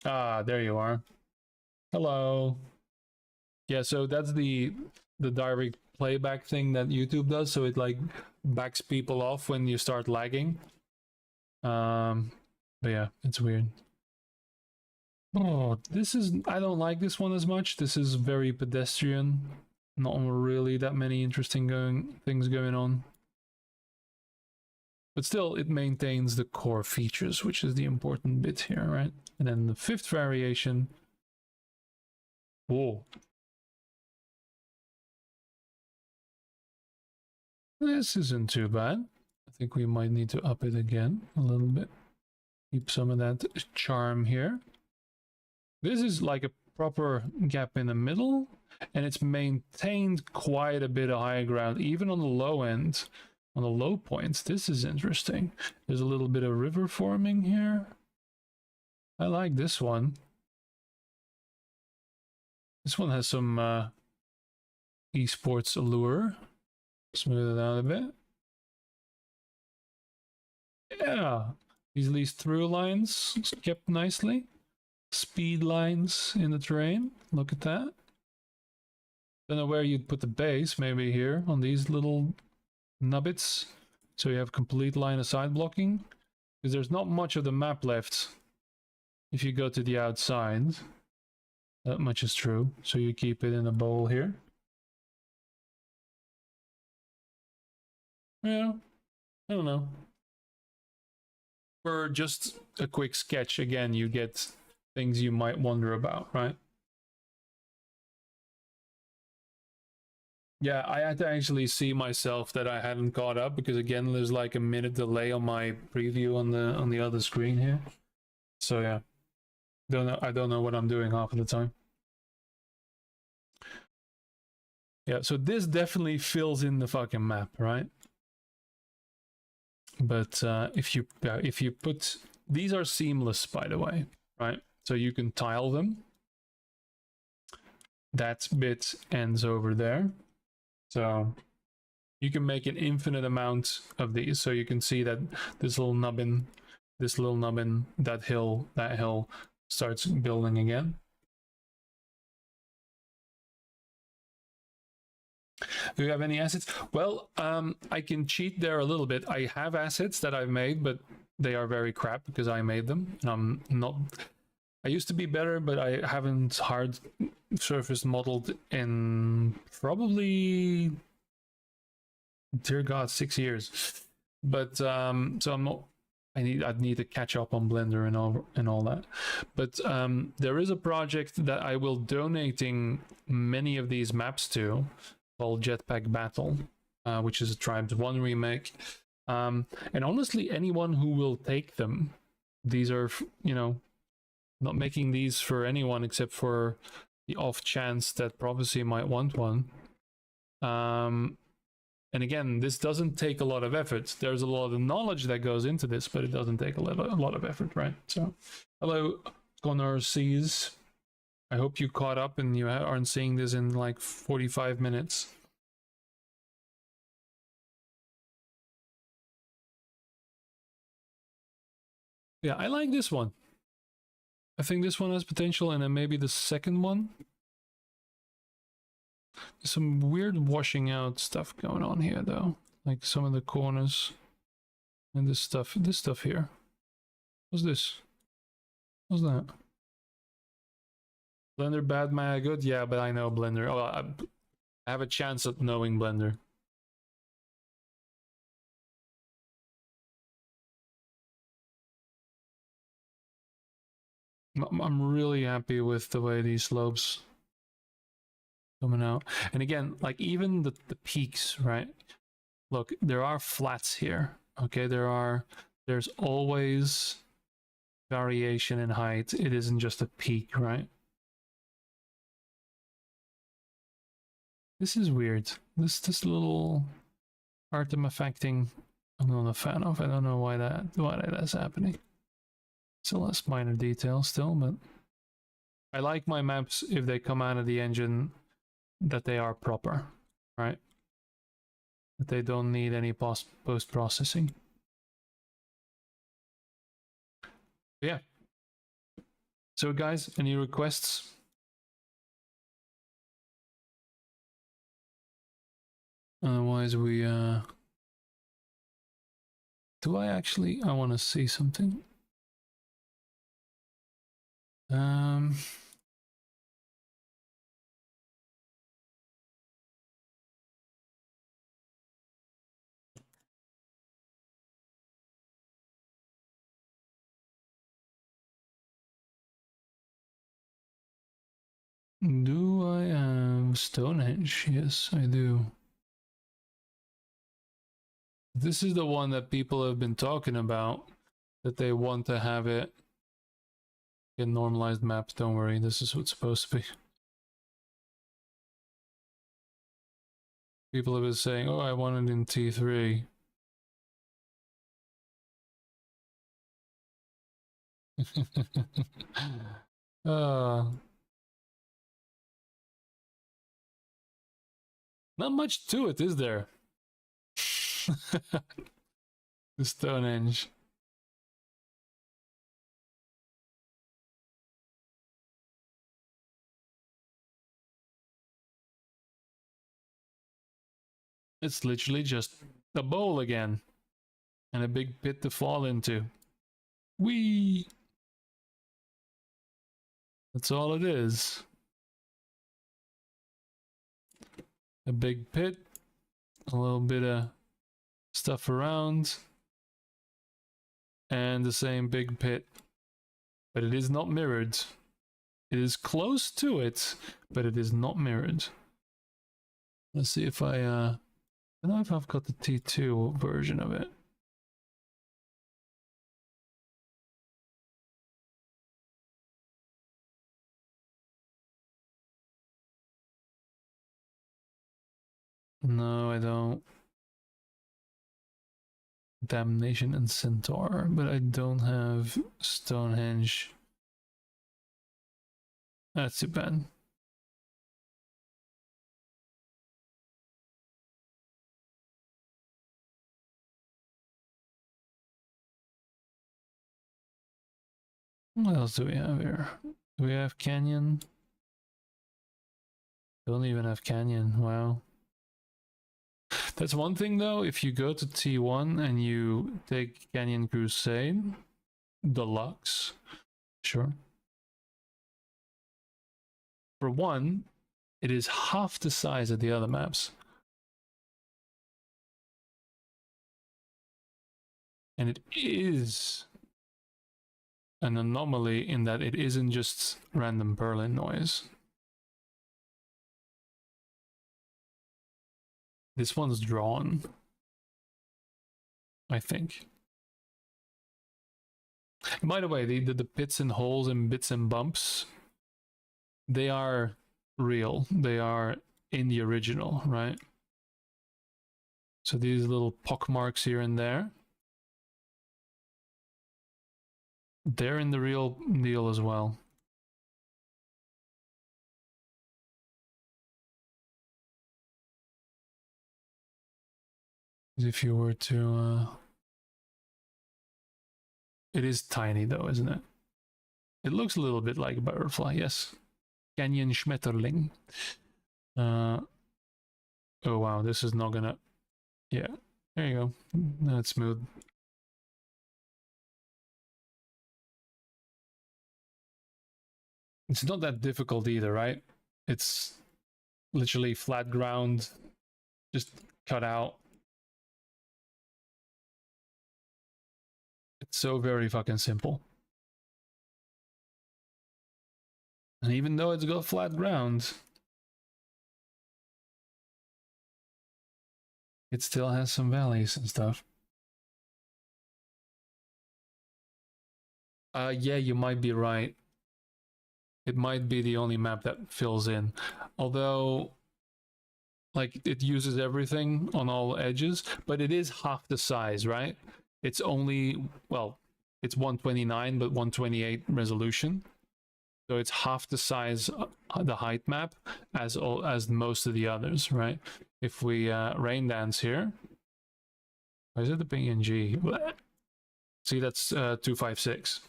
Ah, there you are. Hello. Yeah, so that's the direct playback thing that YouTube does. So it like backs people off when you start lagging. But yeah, it's weird. Oh, this is, I don't like this one as much. This is very pedestrian. Not really that many interesting things going on. But still, it maintains the core features, which is the important bit here, right? And then the 5th variation. Whoa. This isn't too bad. I think we might need to up it again a little bit. Keep some of that charm here. This is like a proper gap in the middle, and it's maintained quite a bit of high ground, even on the low end, on the low points. This is interesting. There's a little bit of river forming here. I like this one. This one has some esports allure. Smooth it out a bit. Yeah, these through lines kept nicely. Speed lines in the terrain. Look at that. Don't know where you'd put the base. Maybe here on these little nubbits. So you have complete line of sight blocking. Because there's not much of the map left if you go to the outside. That much is true. So you keep it in a bowl here. Yeah, I don't know. For just a quick sketch, again, you get things you might wonder about, right? Yeah, I had to actually see myself that I hadn't caught up because again, there's like a minute delay on my preview on the other screen here. So yeah, I don't know what I'm doing half of the time. Yeah, so this definitely fills in the fucking map, right? But if you put these are seamless, by the way, right? So you can tile them. That bit ends over there. So you can make an infinite amount of these. So you can see that this little nubbin, that hill starts building again. Do you have any assets? Well, I can cheat there a little bit. I have assets that I've made, but they are very crap because I made them. I'm not. I used to be better, but I haven't hard surface modeled in probably, dear God, 6 years. But so I'm not. I'd need to catch up on Blender and all that. But there is a project that I will donating many of these maps to, called Jetpack Battle, which is a Tribes 1 remake. And honestly, anyone who will take them, these are, you know, not making these for anyone except for the off chance that Prophecy might want one. And again, this doesn't take a lot of effort. There's a lot of knowledge that goes into this, but it doesn't take a lot of effort, right? So, hello, Connor Seas. I hope you caught up and you aren't seeing this in like 45 minutes. Yeah, I like this one. I think this one has potential, and then maybe the second one. There's some weird washing out stuff going on here, though. Like some of the corners and this stuff here. What's this? What's that? Blender bad, Maya good? Yeah, but I know Blender. Oh, I have a chance at knowing Blender. I'm really happy with the way these slopes coming out. And again, like even the peaks, right? Look, there are flats here. Okay, there's always variation in height. It isn't just a peak, right? This is weird. This little artifact-affecting, I'm not a fan of. I don't know why that's happening. It's a less minor detail still, but I like my maps if they come out of the engine that they are proper, right? That they don't need any post-processing. Yeah. So guys, any requests? Otherwise we do I want to see something. Do I have Stonehenge? Yes, I do. This is the one that people have been talking about, that they want to have it in normalized maps. Don't worry, this is what's supposed to be. People have been saying, oh, I want it in T3. uh, Not much to it, is there? The Stonehenge. It's literally just a bowl again. And a big pit to fall into. Whee! That's all it is. A big pit. A little bit of stuff around. And the same big pit. But it is not mirrored. It is close to it, but it is not mirrored. Let's see if I don't know if I've got the T2 version of it. No, I don't. Damnation and Centaur, but I don't have Stonehenge. That's too bad. What else do we have here? Do we have Canyon? Don't even have Canyon. Wow. That's one thing though, if you go to T1 and you take Canyon Crusade Deluxe, sure. For one, it is half the size of the other maps. And it is an anomaly in that it isn't just random Berlin noise. This one's drawn, I think. By the way, the pits and holes and bits and bumps, they are real. They are in the original, right? So these little pock marks here and there, they're in the real deal as well. If you were to... It is tiny though, isn't it? It looks a little bit like a butterfly, yes. Canyon Schmetterling. Oh wow, this is not gonna... Yeah, there you go. That's smooth. It's not that difficult either, right? It's literally flat ground, just cut out. It's so very fucking simple. And even though it's got flat ground, it still has some valleys and stuff. Yeah, you might be right. It might be the only map that fills in. Although, like, it uses everything on all edges, but it is half the size, right? It's only, well, it's 129, but 128 resolution. So it's half the size, the height map, as most of the others, right? If we rain dance here, why is it the PNG? See, that's 256.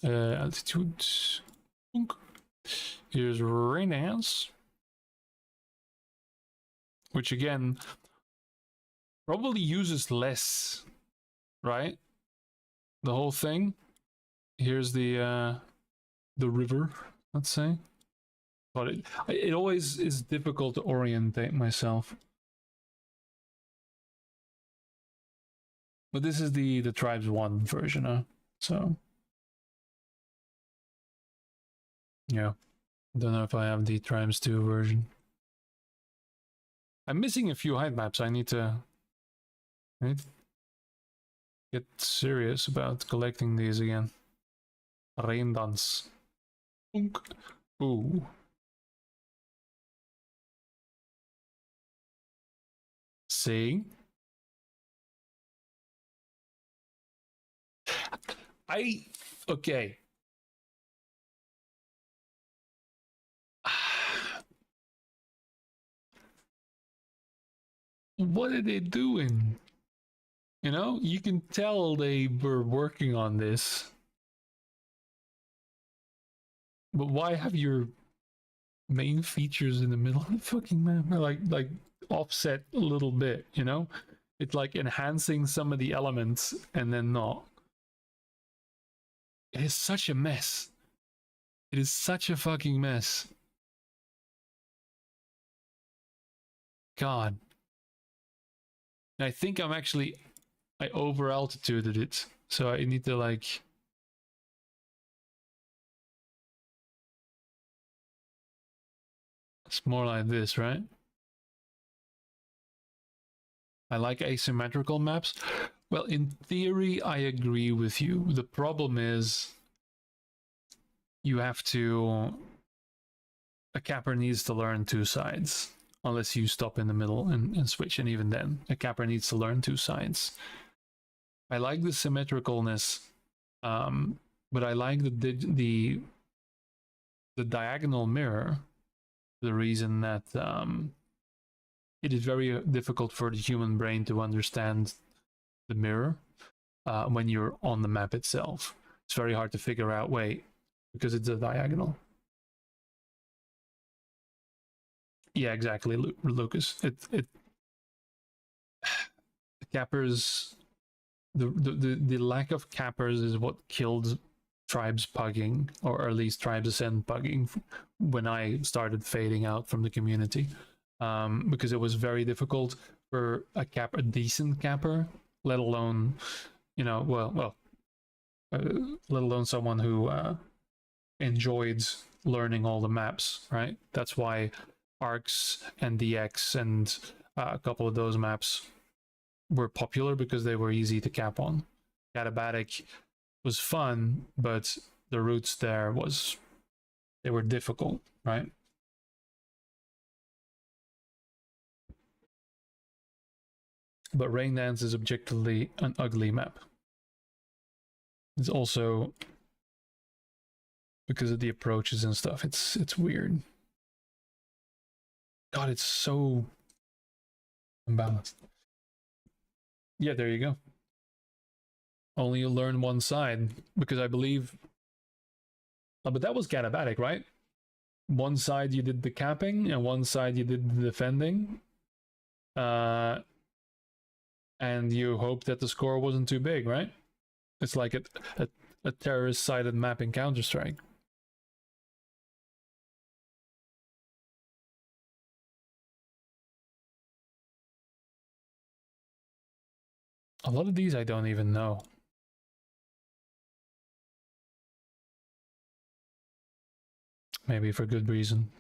Altitude. Here's rain dance, which again probably uses less, right? The whole thing. Here's the river, let's say. But it always is difficult to orientate myself. But this is the Tribes 1 version, huh? So yeah. Don't know if I have the Tribes 2 version. I'm missing a few height maps. I need to get serious about collecting these again. Rain dance. Ooh. See? Okay. What are they doing? You know, you can tell they were working on this. But why have your main features in the middle of the fucking map? Like offset a little bit, you know? It's like enhancing some of the elements and then not. It is such a mess. It is such a fucking mess. God. And I think I over altituded it. So I need to like. It's more like this, right? I like asymmetrical maps. Well, in theory, I agree with you. The problem is you have to. A capper needs to learn two sides. Unless you stop in the middle and switch, and even then, a capper needs to learn two sides. I like the symmetricalness, but I like the diagonal mirror. The reason that it is very difficult for the human brain to understand the mirror when you're on the map itself. It's very hard to figure out, wait, because it's a diagonal. Yeah, exactly, Lucas. The cappers, the lack of cappers is what killed tribes pugging, or at least tribes ascend pugging, when I started fading out from the community, because it was very difficult for a decent capper, let alone, you know, let alone someone who enjoyed learning all the maps, right? That's why ARCs and DX and a couple of those maps were popular, because they were easy to cap on. Katabatic was fun, but the routes there they were difficult, right? But Rain Dance is objectively an ugly map. It's also because of the approaches and stuff. It's weird. God, it's so unbalanced. Yeah, there you go. Only you learn one side, because I believe. Oh, but that was Katabatic, right? One side you did the capping, and one side you did the defending. And you hope that the score wasn't too big, right? It's like a terrorist-sided map in Counter-Strike. A lot of these I don't even know. Maybe for good reason.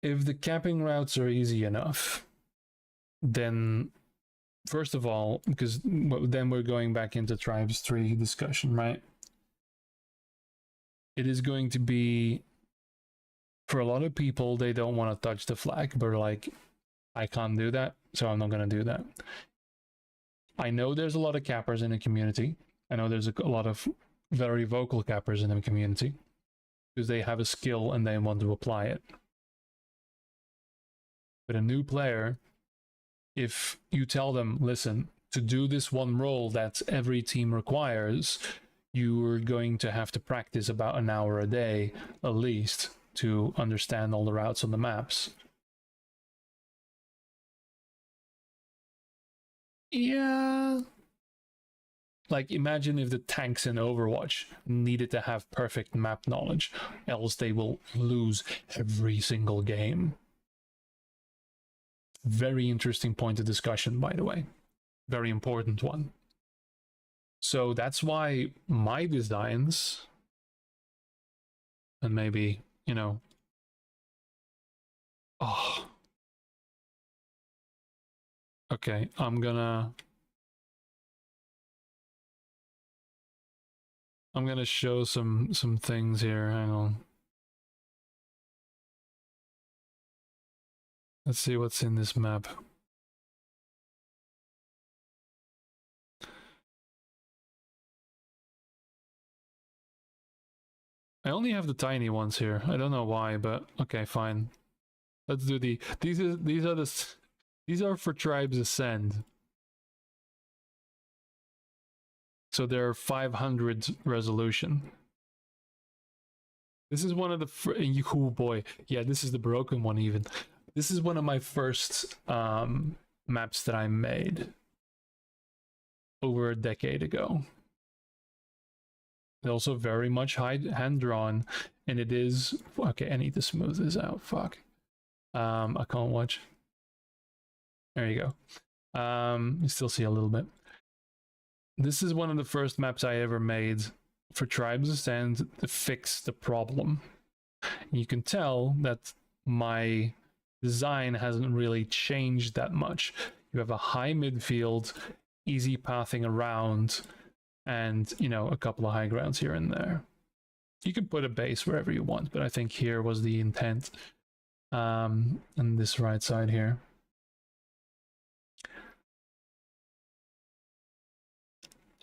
If the capping routes are easy enough, then first of all, because then we're going back into Tribes 3 discussion, right? It is going to be, for a lot of people, they don't want to touch the flag, but like, I can't do that, so I'm not going to do that. I know there's a lot of cappers in the community. I know there's a lot of very vocal cappers in the community, because they have a skill and they want to apply it. But a new player, if you tell them, listen, to do this one role that every team requires, you're going to have to practice about an hour a day, at least, to understand all the routes on the maps. Yeah. Like, imagine if the tanks in Overwatch needed to have perfect map knowledge, else they will lose every single game. Very interesting point of discussion, by the way. Very important one. So that's why my designs, and maybe, you know, oh, okay, I'm gonna show some things here. Hang on. Let's see what's in this map. I only have the tiny ones here. I don't know why, but okay, fine. Let's do these are for Tribes Ascend. So they're 500 resolution. This is one of the oh boy, yeah, this is the broken one even. This is one of my first maps that I made over a decade ago. It's also very much hand drawn, and it is okay. I need to smooth this out. Fuck. I can't watch. There you go. You still see a little bit. This is one of the first maps I ever made for Tribes Ascend to fix the problem. You can tell that my design hasn't really changed that much. You have a high midfield, easy pathing around, and, you know, a couple of high grounds here and there. You can put a base wherever you want, but I think here was the intent. And this right side here.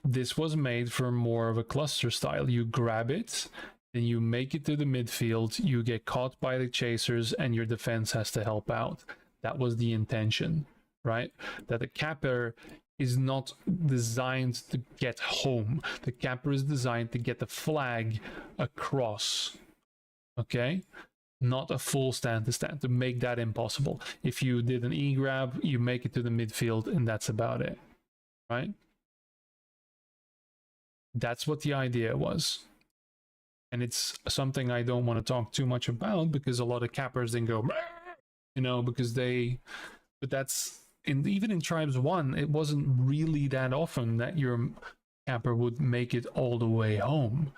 This was made for more of a cluster style. You grab it, then you make it to the midfield, you get caught by the chasers, and your defense has to help out. That was the intention, right? That the capper is not designed to get home. The capper is designed to get the flag across, okay? Not a full stand to stand, to make that impossible. If you did an E-grab, you make it to the midfield, and that's about it, right? That's what the idea was. And it's something I don't want to talk too much about because a lot of cappers then go, you know, because they, but that's, even in Tribes 1, it wasn't really that often that your capper would make it all the way home.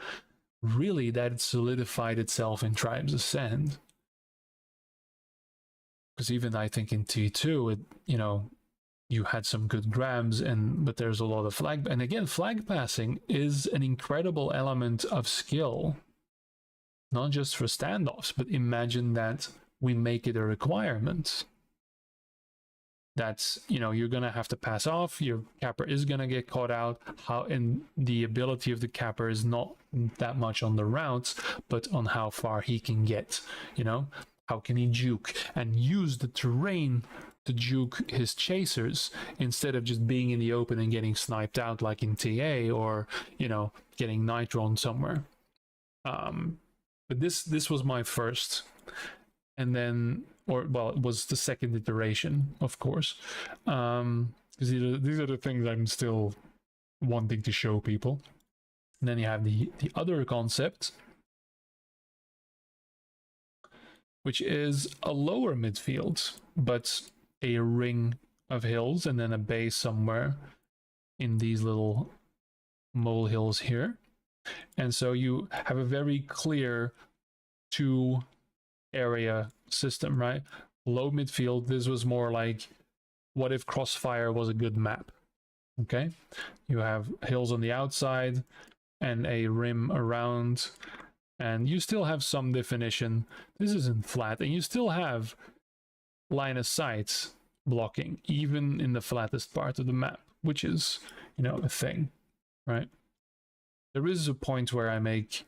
Really, that solidified itself in Tribes Ascend. Because even I think in T2, it, you know, you had some good grabs, but there's a lot of flag. And again, flag passing is an incredible element of skill, not just for standoffs, but imagine that we make it a requirement. That's, you know, you're going to have to pass off, your capper is going to get caught out, and the ability of the capper is not that much on the routes, but on how far he can get, you know, how can he juke and use the terrain to juke his chasers instead of just being in the open and getting sniped out like in TA, or, you know, getting nitron somewhere. But this was my first, and then, or well, it was the second iteration, of course, because these are the things I'm still wanting to show people. And then you have the other concept, which is a lower midfield, but a ring of hills and then a base somewhere in these little molehills here. And so you have a very clear two area system, right? Low midfield, this was more like, what if Crossfire was a good map? Okay, you have hills on the outside and a rim around, and you still have some definition. This isn't flat, and you still have line of sight blocking, even in the flattest part of the map, which is, you know, a thing, right? There is a point where I make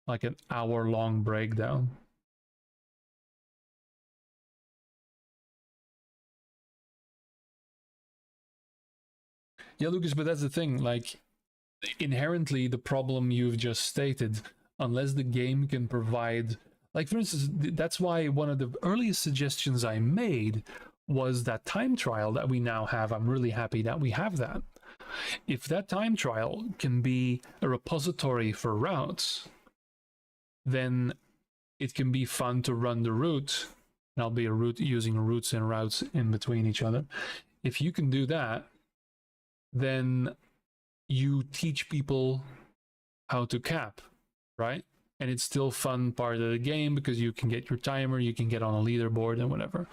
like an hour-long breakdown. Yeah, Lucas, but that's the thing, like, inherently the problem you've just stated, unless the game can provide, like, for instance, that's why one of the earliest suggestions I made was that time trial that we now have. I'm really happy that we have that. If that time trial can be a repository for routes, then it can be fun to run the route. And I'll be a route using routes and routes in between each other. If you can do that, then you teach people how to cap, right? And it's still fun part of the game because you can get your timer, you can get on a leaderboard and whatever.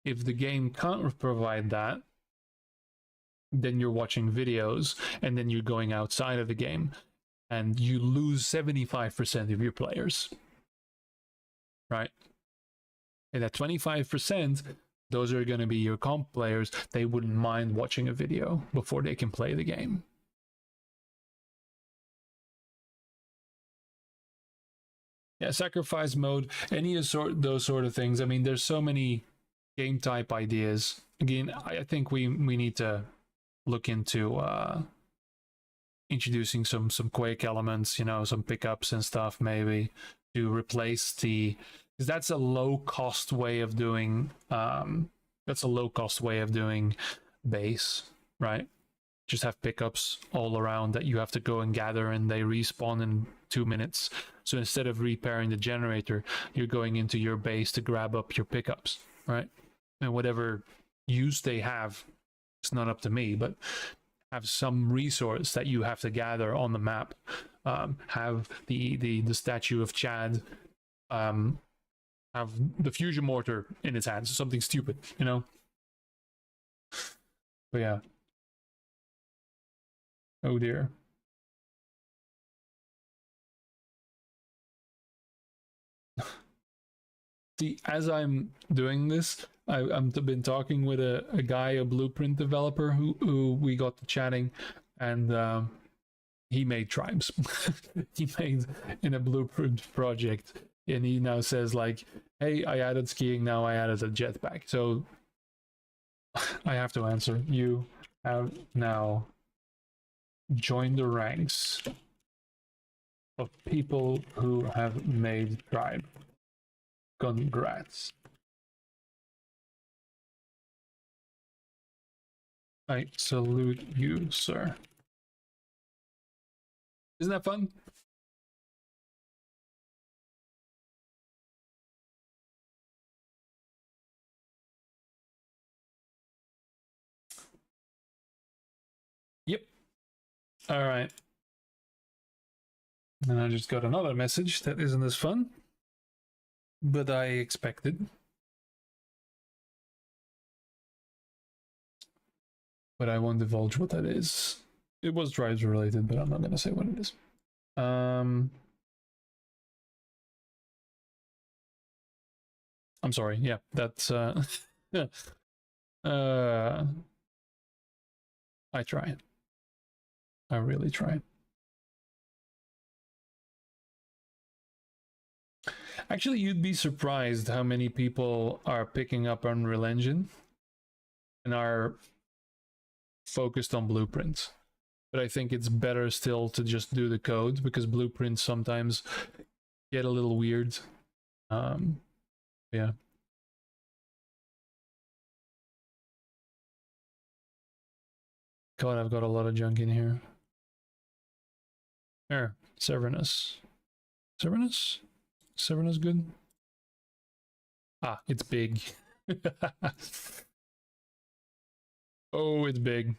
If the game can't provide that, then you're watching videos and then you're going outside of the game and you lose 75% of your players, right? And at 25%, those are going to be your comp players. They wouldn't mind watching a video before they can play the game. Yeah, sacrifice mode, any sort those sort of things. I mean, there's so many game type ideas. Again, I think we need to look into introducing some Quake elements, you know, some pickups and stuff maybe to replace the, because that's a low cost way of doing base, right? Just have pickups all around that you have to go and gather, and they respawn in 2 minutes. So instead of repairing the generator, you're going into your base to grab up your pickups, right? And whatever use they have, it's not up to me, but have some resource that you have to gather on the map. Have the statue of Chad have the fusion mortar in its hands, something stupid, you know? But yeah. Oh dear. See, as I'm doing this, I've been talking with a guy, a blueprint developer, who we got to chatting, and he made tribes. He made in a blueprint project, and he now says like, "Hey, I added skiing. Now I added a jetpack." So I have to answer. You have now joined the ranks of people who have made tribe. Congrats. I salute you, sir. Isn't that fun? Yep. All right. And I just got another message that isn't as fun, but I expected. But I won't divulge what that is. It was Tribes related, but I'm not gonna say what it is. I'm sorry. Yeah, that's I try. I really try. Actually, you'd be surprised how many people are picking up Unreal Engine and are focused on blueprints. But I think it's better still to just do the code, because blueprints sometimes get a little weird. Yeah. God, I've got a lot of junk in here. There, Severnus. Severnus? Severnus good? Ah, it's big. Oh, it's big.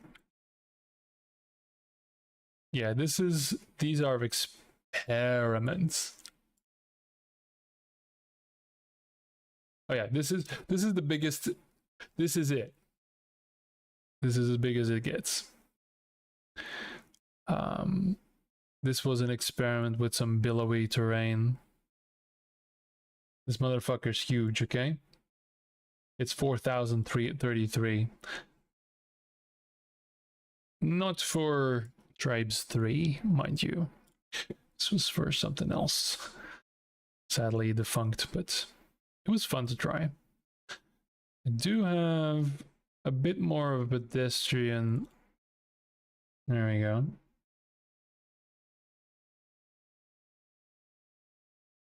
Yeah, these are experiments. Oh yeah, this is the biggest. This is it. This is as big as it gets. This was an experiment with some billowy terrain. This motherfucker's huge, okay? It's 4,033. Not for Tribes 3, mind you. This was for something else. Sadly defunct, but it was fun to try. I do have a bit more of a pedestrian. There we go.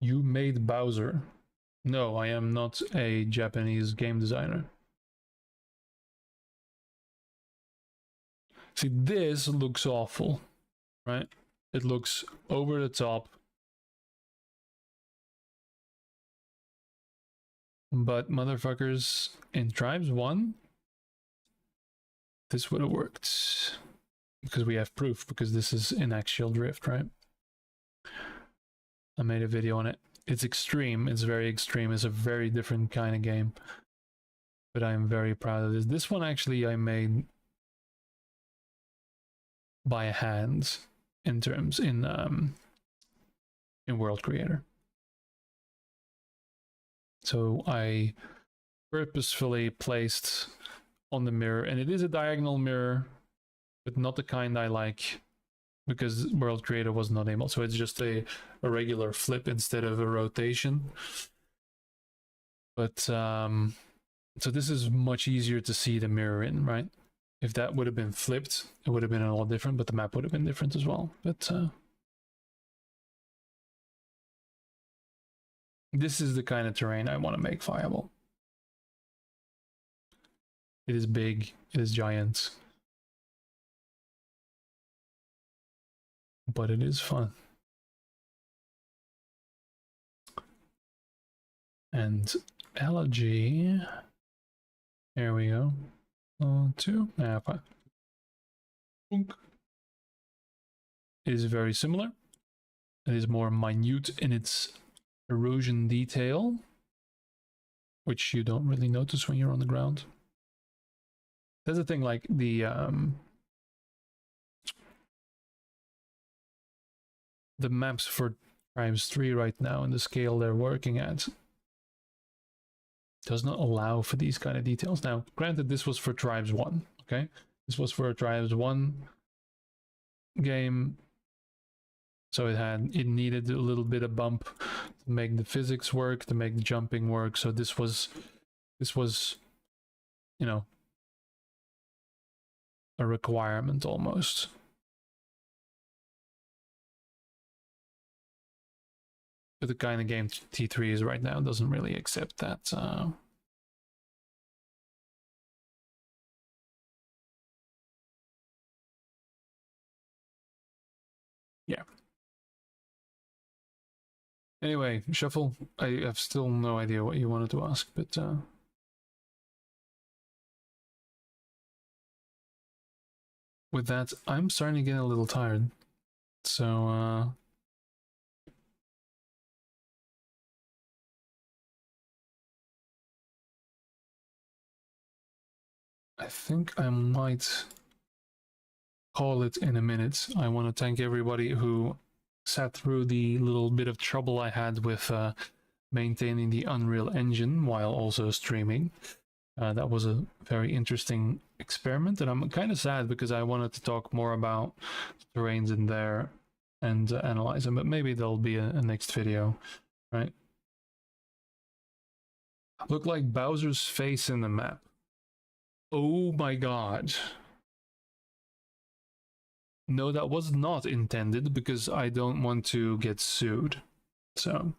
You made Bowser. No, I am not a Japanese game designer. See, this looks awful, right? It looks over the top. But motherfuckers, in Tribes 1, this would have worked. Because we have proof, because this is in axial drift, right? I made a video on it. It's extreme, it's very extreme, it's a very different kind of game. But I'm very proud of this. This one actually I made by hand in World Creator. So I purposefully placed on the mirror, and it is a diagonal mirror, but not the kind I like. because World Creator was not able. So it's just a regular flip instead of a rotation. But so this is much easier to see the mirror in, right? If that would have been flipped, it would have been a lot different, but the map would have been different as well. But this is the kind of terrain I want to make viable. It is big, it is giant, but it is fun. And elegy, there we go. 2, fine. It is very similar. It is more minute in its erosion detail, which you don't really notice when you're on the ground. That's the thing, like the maps for Tribes 3 right now and the scale they're working at does not allow for these kind of details. Now, granted, this was for Tribes 1, okay? This was for a Tribes 1 game, so it needed a little bit of bump to make the physics work, to make the jumping work. So this was, you know, a requirement almost. But the kind of game T3 is right now doesn't really accept that. Yeah. Anyway, Shuffle, I have still no idea what you wanted to ask, but with that, I'm starting to get a little tired. So I think I might call it in a minute. I want to thank everybody who sat through the little bit of trouble I had with maintaining the Unreal Engine while also streaming. That was a very interesting experiment, and I'm kind of sad because I wanted to talk more about the terrains in there and analyze them, but maybe there'll be a next video, right? Look like Bowser's face in the map. Oh my god. No, that was not intended because I don't want to get sued. So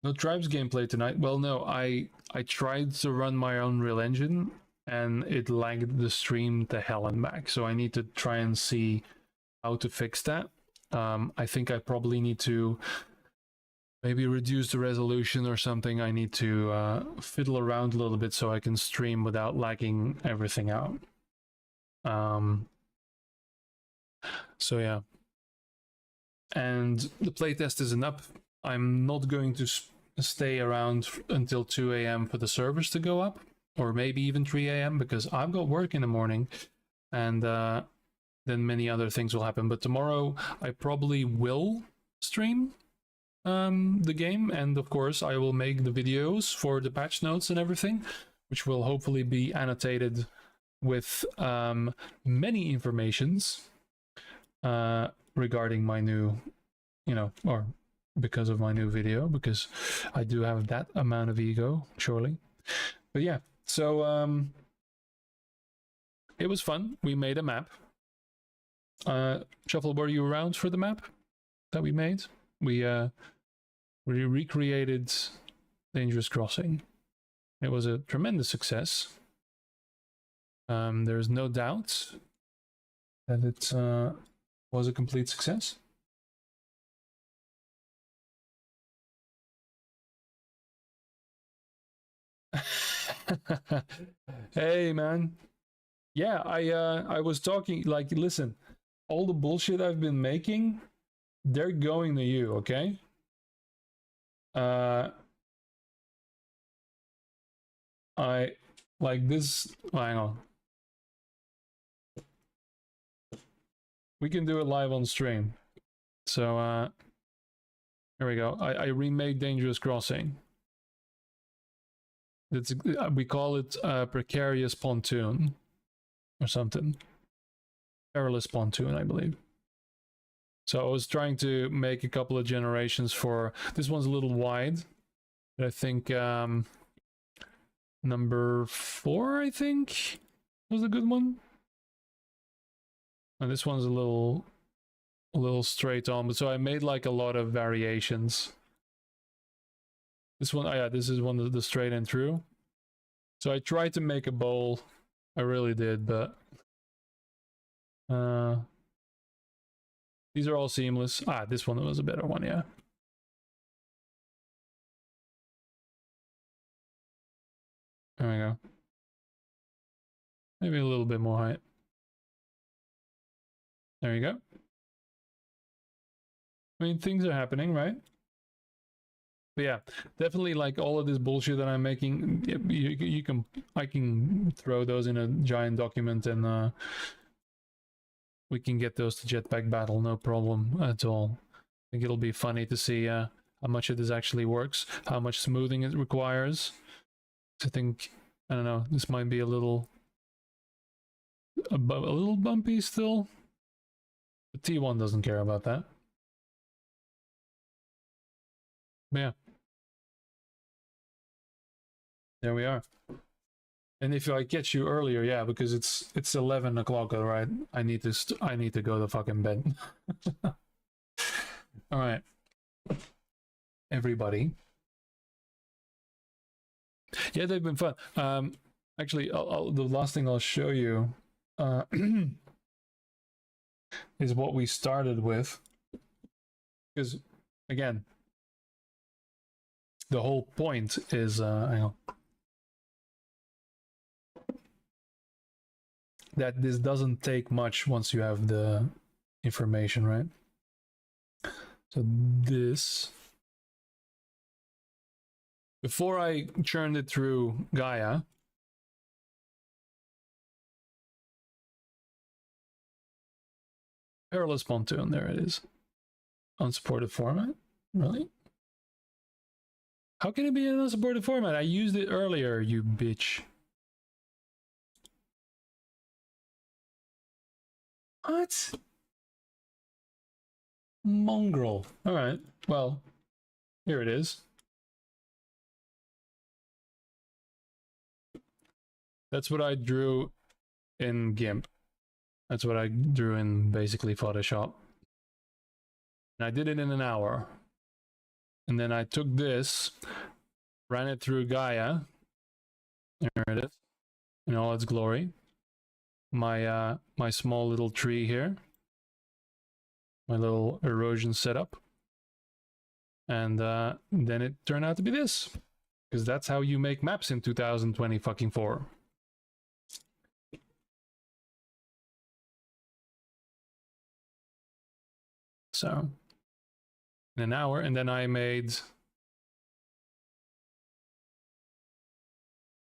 no Tribes gameplay tonight. Well, no, I tried to run my own Unreal Engine and it lagged the stream to hell and back. So I need to try and see how to fix that. I think I probably need to maybe reduce the resolution or something. I need to fiddle around a little bit so I can stream without lagging everything out. So yeah. And the playtest isn't up. I'm not going to stay around until 2 a.m. for the servers to go up, or maybe even 3 a.m. because I've got work in the morning, and then many other things will happen. But tomorrow I probably will stream the game, and of course I will make the videos for the patch notes and everything, which will hopefully be annotated with many informations regarding my new, or because of my new video, because I do have that amount of ego, surely. But yeah, so it was fun. We made a map. Shuffle, were you around for the map that we made? We recreated Dangerous Crossing. It was a tremendous success. There's no doubt that it was a complete success. Hey man, yeah, I was talking, like, listen, all the bullshit I've been making, they're going to you, okay? I like this. Hang on, we can do it live on stream. So here we go. I remade Dangerous Crossing. It's we call it Precarious Pontoon or something. Perilous Pontoon, I believe. So I was trying to make a couple of generations for... This one's a little wide. But I think number 4, I think, was a good one. And this one's a little straight on. But so I made like a lot of variations. This one, oh yeah, this is one of the straight and through. So I tried to make a bowl. I really did, but these are all seamless. Ah, this one was a better one, yeah. There we go. Maybe a little bit more height. There you go. I mean, things are happening, right? But yeah, definitely like all of this bullshit that I'm making, I can throw those in a giant document and we can get those to Jetpack Battle, no problem at all. I think it'll be funny to see how much of this actually works, how much smoothing it requires. I think, I don't know, this might be a little bumpy still. The T1 doesn't care about that. But yeah. There we are. And if I catch you earlier, yeah, because it's 11 o'clock, all right? I need to go to fucking bed. All right. Everybody. Yeah, they've been fun. Actually, the last thing I'll show you is what we started with. Because, again, the whole point is, hang on, that this doesn't take much once you have the information, right? So this, before I churned it through Gaia, Perilous Pontoon, there it is. Unsupported format? Really? How can it be an unsupported format? I used it earlier, you bitch. What? Mongrel. Alright, well, here it is. That's what I drew in GIMP. That's what I drew in basically Photoshop. And I did it in an hour. And then I took this, ran it through Gaia. There it is, in all its glory. My my small little tree here. My little erosion setup. And then it turned out to be this. Because that's how you make maps in 2020 fucking 4. So, in an hour, and then I made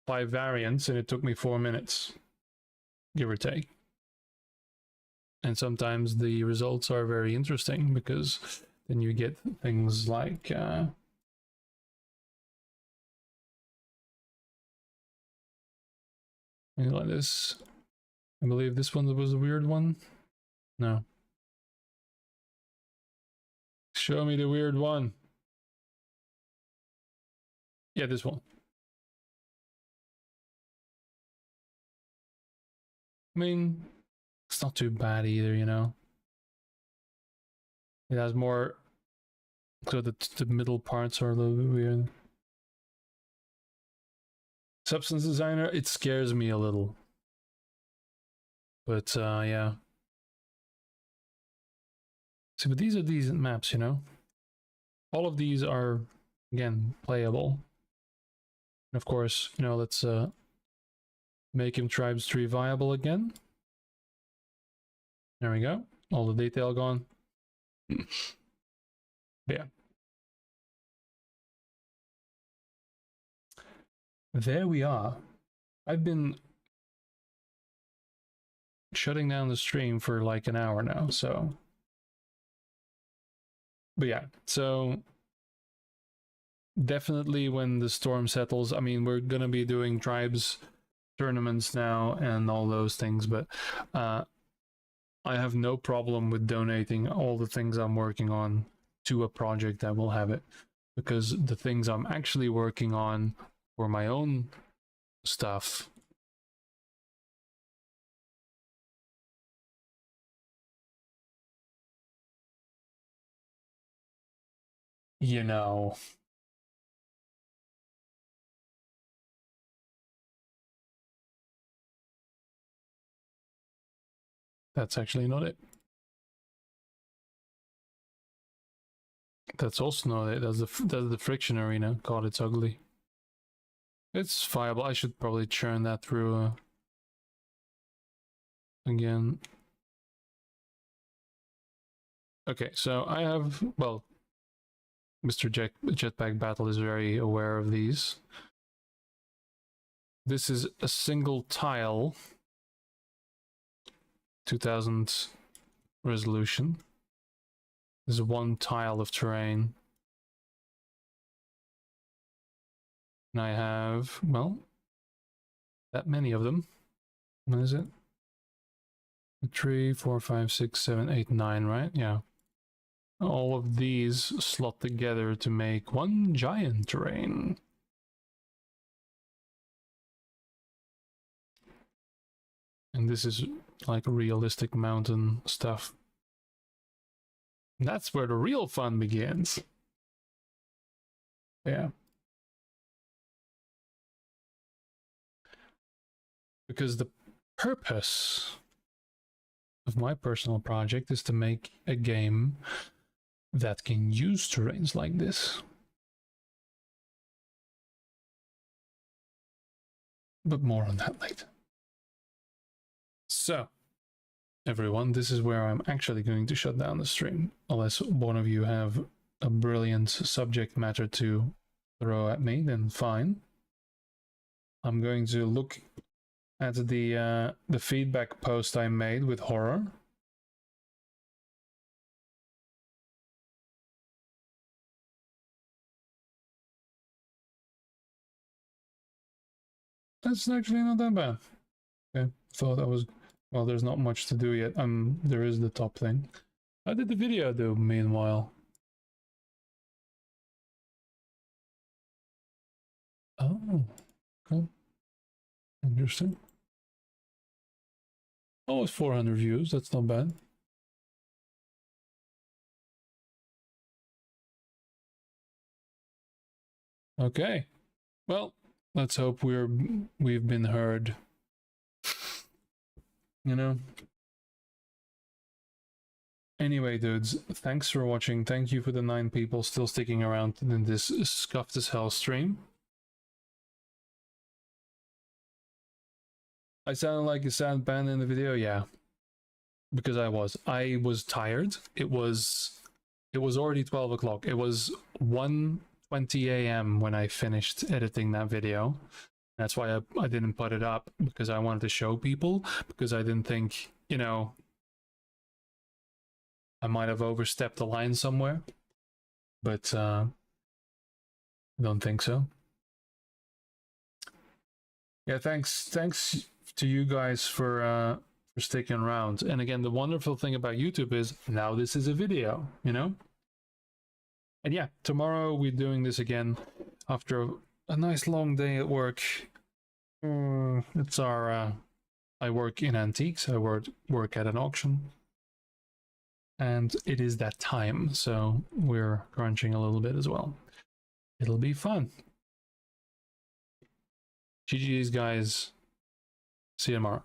5 variants, and it took me 4 minutes, give or take. And sometimes the results are very interesting, because then you get things like like this. I believe this one was a weird one. No. Show me the weird one. Yeah, this one. I mean, it's not too bad either, you know. It has more, so the middle parts are a little bit weird. Substance Designer, it scares me a little. But yeah. See, but these are decent maps, you know. All of these are, again, playable. And of course, you know, let's make him Tribes Tree viable again. There we go. All the detail gone. Yeah. There we are. I've been shutting down the stream for like an hour now, so. But yeah, so definitely when the storm settles, I mean, we're gonna be doing tribes tournaments now and all those things, but I have no problem with donating all the things I'm working on to a project that will have it, because the things I'm actually working on for my own stuff, you know, that's actually not it. That's also not it. That's the friction arena. God, it's ugly. It's viable. I should probably churn that through again. Okay, so I have, well, Mr. Jetpack Battle is very aware of these. This is a single tile, 2000 resolution. This is one tile of terrain. And I have, well, that many of them. What is it? 3, 4, 5, 6, 7, 8, 9, right? Yeah. All of these slot together to make one giant terrain. And this is like realistic mountain stuff. That's where the real fun begins. Yeah. Because the purpose of my personal project is to make a game that can use terrains like this. But more on that later. So, everyone, this is where I'm actually going to shut down the stream, unless one of you have a brilliant subject matter to throw at me, then fine. I'm going to look at the feedback post I made with horror. That's actually not that bad. Okay, thought that was, well, there's not much to do yet. There is the top thing. How did the video do, meanwhile? Oh, okay. Interesting. Almost 400 views, that's not bad. Okay. Well, let's hope we've been heard. You know? Anyway, dudes, thanks for watching. Thank you for the 9 people still sticking around in this scuffed as hell stream. I sounded like a sad band in the video, yeah. Because I was tired. It was already 12 o'clock. It was 1:20 a.m. when I finished editing that video. That's why I didn't put it up, because I wanted to show people, because I didn't think, you know, I might have overstepped the line somewhere. But I don't think so. Yeah, thanks to you guys for sticking around. And again, the wonderful thing about YouTube is now this is a video, you know? And yeah, tomorrow we're doing this again after a nice long day at work. It's our I work in antiques. I work at an auction. And it is that time, so we're crunching a little bit as well. It'll be fun. GG's, guys. See you tomorrow.